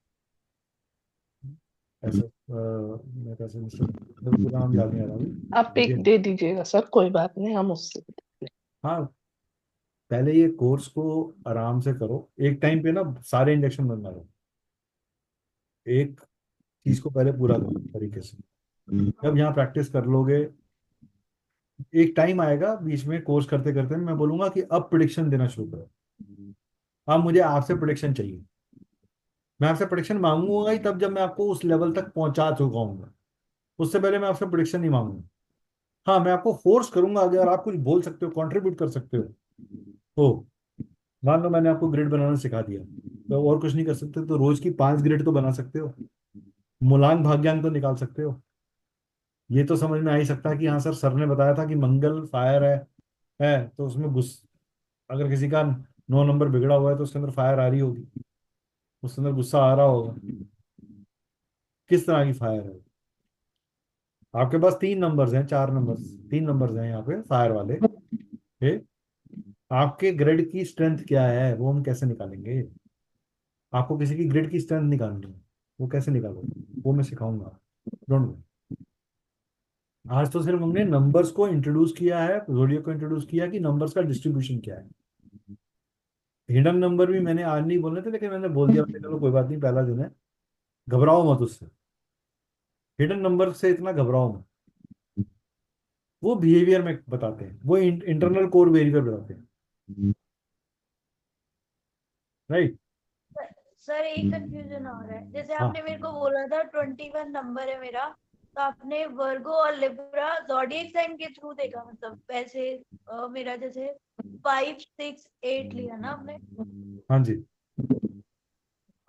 ऐसा मैं कैसे मिस्टर, मेरे को नाम याद नहीं आ रहा अभी। आप एक भाटिया। दे दीजिएगा सर, कोई बात नहीं, हम उससे। हाँ, पहले ये कोर्स को आराम से करो, एक टाइम पे ना सारे इंजेक्शन मत मारो, एक चीज को पहले पूरा करो तरीके से। जब यहाँ प्रैक्टिस कर लोगे, एक टाइम आएगा बीच में कोर्स करते करते मैं बोलूंगा कि अब प्रिडिक्शन देना शुरू करो। अब मुझे आपसे प्रिडिक्शन चाहिए। मैं आपसे प्रिडिक्शन मांगूंगा ही तब जब मैं आपको उस लेवल तक पहुंचा चुका हूँ। उससे पहले मैं आपसे प्रिडिक्शन नहीं मांगूंगा। हाँ, मैं आपको फोर्स करूंगा, अगर आप कुछ बोल सकते हो, कंट्रीब्यूट कर सकते हो तो। मान लो मैंने आपको ग्रिड बनाना सिखा दिया, तो और कुछ नहीं कर सकते तो रोज की 5 ग्रिड तो बना सकते हो, मूलांक भाग्यांक तो निकाल सकते हो। ये तो समझ में आ ही सकता है कि हाँ सर, सर ने बताया था कि मंगल फायर है तो उसमें अगर किसी का 9 नंबर बिगड़ा हुआ है तो उसके अंदर फायर आ रही होगी, उसके अंदर गुस्सा आ रहा होगा। किस तरह की फायर है? आपके पास 3 नंबर्स हैं, 4 नंबर्स, 3 नंबर्स हैं यहाँ पे फायर वाले। ए, आपके ग्रिड की स्ट्रेंथ क्या है वो हम कैसे निकालेंगे? आपको किसी की ग्रिड की स्ट्रेंथ निकालनी है, वो कैसे निकालोगे वो मैं सिखाऊंगा। Don't worry. आज तो सिर्फ हमने नंबर्स को इंट्रोड्यूस किया है, जोडियक को इंट्रोड्यूस किया कि नंबर्स का डिस्ट्रीब्यूशन क्या है। हिडन नंबर भी मैंने आज नहीं बोलने थे, लेकिन मैंने बोल दिया, मैंने चलो कोई बात नहीं, पहला दिन है, घबराओ मत उससे। हिडन नंबर से इतना घबराओ मत। वो बिहेवियर में बताते हैं, वो इंटरनल कोर बिहेवियर बताते हैं। राइट। सर एक कंफ्यूजन हो रहा है, जैसे हाँ आपने मेरे को बोला था 21 नंबर है मेरा, तो आपने वर्गो और लिब्रा जॉडिएक साइन के थ्रू देखा, मतलब वैसे मेरा जैसे 5 6 8 लिया ना आपने, हाँ जी।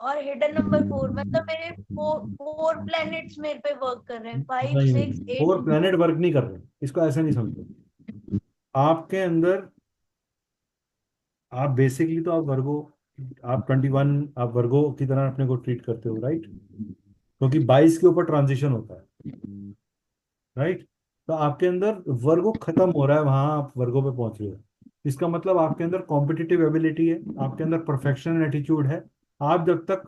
और हिडन नंबर 4, मतलब मेरे फोर प्लैनेट्स मेरे पे वर्क कर रहे हैं, फाइव नहीं सिक्स नहीं, एट 4 प्लैनेट वर्क नहीं कर रहे, इसको ऐसे नहीं समझो। आपके अंदर, आप बेसिकली तो आप वर्गो, आप 21, आप वर्गो की तरह अपने को ट्रीट करते हो, राइट? क्योंकि 22 के ऊपर ट्रांजिशन होता है, राइट? तो आपके अंदर वर्गो खत्म हो रहा है, वहां आप वर्गो पे पहुंच रहे हो। इसका मतलब आपके अंदर कॉम्पिटिटिव एबिलिटी है, आपके अंदर परफेक्शन एटीट्यूड है। आप जब तक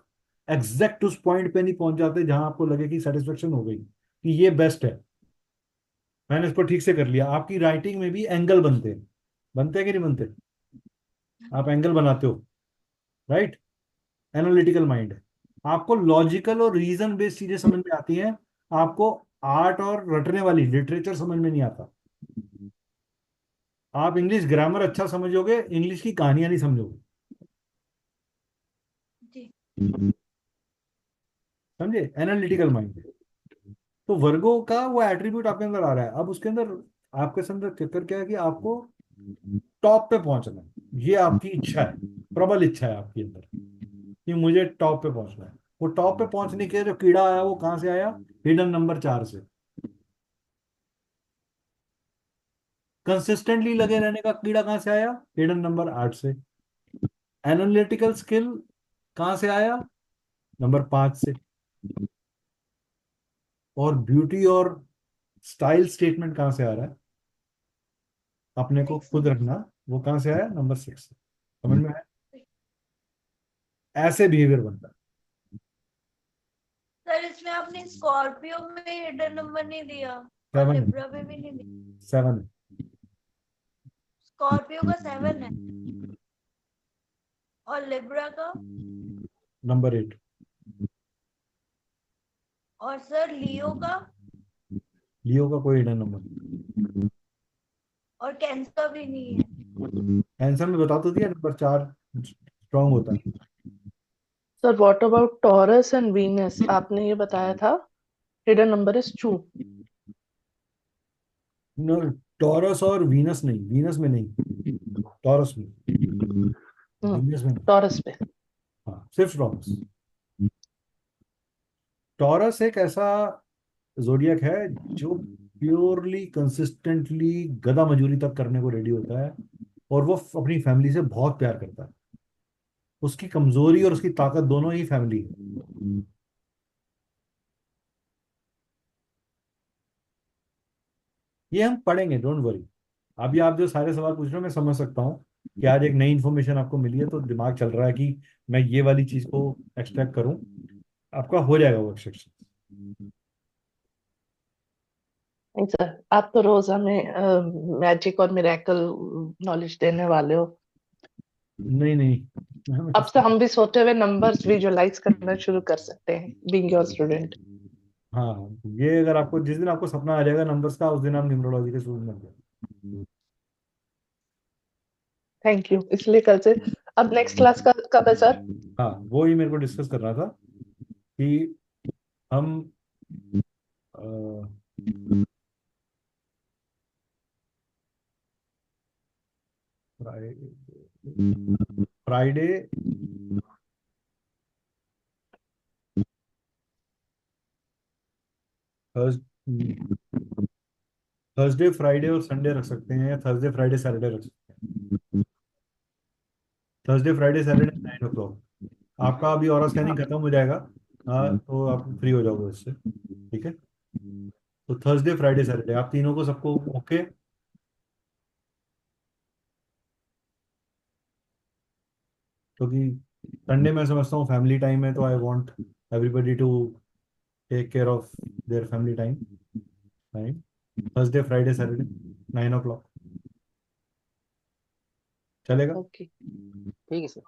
एग्जैक्ट उस पॉइंट पे नहीं पहुंच जाते जहां आपको लगे कि सेटिस्फेक्शन हो गई कि ये बेस्ट है, मैंने इसको ठीक से कर लिया। आपकी राइटिंग में भी एंगल बनते हैं, बनते हैं कि नहीं बनते? आप एंगल बनाते हो, राइट? एनालिटिकल माइंड है, आपको लॉजिकल और रीजन बेस्ड चीजें समझ में आती हैं। आपको आर्ट और रटने वाली लिटरेचर समझ में नहीं आता। आप इंग्लिश ग्रामर अच्छा समझोगे, इंग्लिश की कहानियां नहीं समझोगे। जी। समझे? एनालिटिकल माइंड है। तो वर्गो का वो एट्रीब्यूट आपके अंदर आ रहा है। अब उसके अंदर, आपके अंदर चक्कर क्या है कि आपको टॉप पे पहुंचना है, ये आपकी इच्छा है, प्रबल इच्छा है आपके अंदर कि मुझे टॉप पे पहुंचना है। वो टॉप पे पहुंचने के जो कीड़ा आया वो कहाँ से आया? हिडन नंबर 4 से। कंसिस्टेंटली लगे रहने का कीड़ा कहाँ से आया? हिडन नंबर 8 से। एनालिटिकल स्किल कहाँ से आया? नंबर 5 से। और ब्यूटी और स्टाइल स्टेटमेंट कहाँ से आ रहा है? अपने को 6 खुद रखना, वो कहाँ से आया? नंबर 6 से। समझ में आया? ऐसे बिहेवियर बनता है। सर इसमें आपने स्कॉर्पियो में हिडन नंबर नहीं दिया और 7 लिब्रा में भी नहीं दिया। 7 स्कॉर्पियो का 7 है। और लिब्रा का? नंबर 8। और सर लियो का? लियो का कोई हिडन नंबर नहीं। और कैंसर भी नहीं है? आंसर में बता तो दिया, नंबर 4 स्ट्रांग होता है। Sir what about Taurus and Venus, आपने ये बताया था hidden number is 2। No, Taurus और वीनस नहीं, वीनस में नहीं, टॉरस में, वीनस में नहीं। टॉरस पे। हाँ, सिर्फ टॉरस। टॉरस एक ऐसा जोडियक है जो प्योरली कंसिस्टेंटली गधा मजूरी तक करने को रेडी होता है, और वो अपनी फैमिली से बहुत प्यार करता है। उसकी कमजोरी और उसकी ताकत दोनों ही फैमिली है। ये हम पढ़ेंगे, डोंट वरी। अभी आप जो सारे सवाल पूछ रहे हो मैं समझ सकता हूँ कि आज एक नई इन्फॉर्मेशन आपको मिली है, तो दिमाग चल रहा है कि मैं ये वाली चीज को एक्सट्रैक्ट करूं। आपका हो जाएगा वो एक्सट्रैक्शन। नहीं सर, आप तो रोज हमें मैजिक और मिरेकल नॉलेज देने वाले हो। नहीं नहीं, मैं अब कुछ से हम भी सोते हुए नंबर्स विजुअलाइज करना शुरू कर सकते हैं, बीइंग योर स्टूडेंट। हाँ, ये अगर आपको जिस दिन आपको सपना आ जाएगा नंबर्स का, उस दिन आप न्यूमरोलॉजी के स्टूडेंट बन जाए। Thank you. इसलिए कल से, अब नेक्स्ट क्लास का कब है सर? हाँ, वो ही मेरे को डिस्कस करना था कि हम फ्राइडे, थर्सडे फ्राइडे और संडे रख सकते हैं, या थर्सडे फ्राइडे सैटरडे रख सकते हैं। Thursday Friday Saturday 9 o'clock। आपका अभी और स्कैनिंग खत्म हो जाएगा, हाँ, तो आप फ्री हो जाओगे उससे। ठीक है, तो थर्सडे फ्राइडे सैटरडे आप तीनों को, सबको ओके? क्योंकि संडे मैं समझता हूँ फैमिली टाइम है, तो I want everybody to take care of their family time. Right, Thursday Friday Saturday 9 o'clock चलेगा? ओके। ठीक है सर।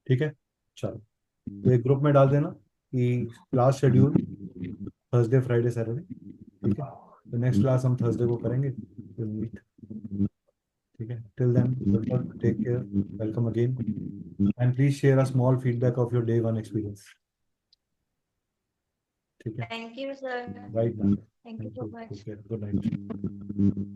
ठीक है, चलो, तो एक ग्रुप में डाल देना कि class schedule Thursday Friday Saturday. ठीक है, तो नेक्स्ट क्लास हम थर्सडे को करेंगे, विल मीट। ठीक है, till then good luck, take care, welcome again, and please share a small feedback of your day 1 experience. ठीक है, thank you sir. Right ma'am. Thank you thank so you, take much. Care, good night.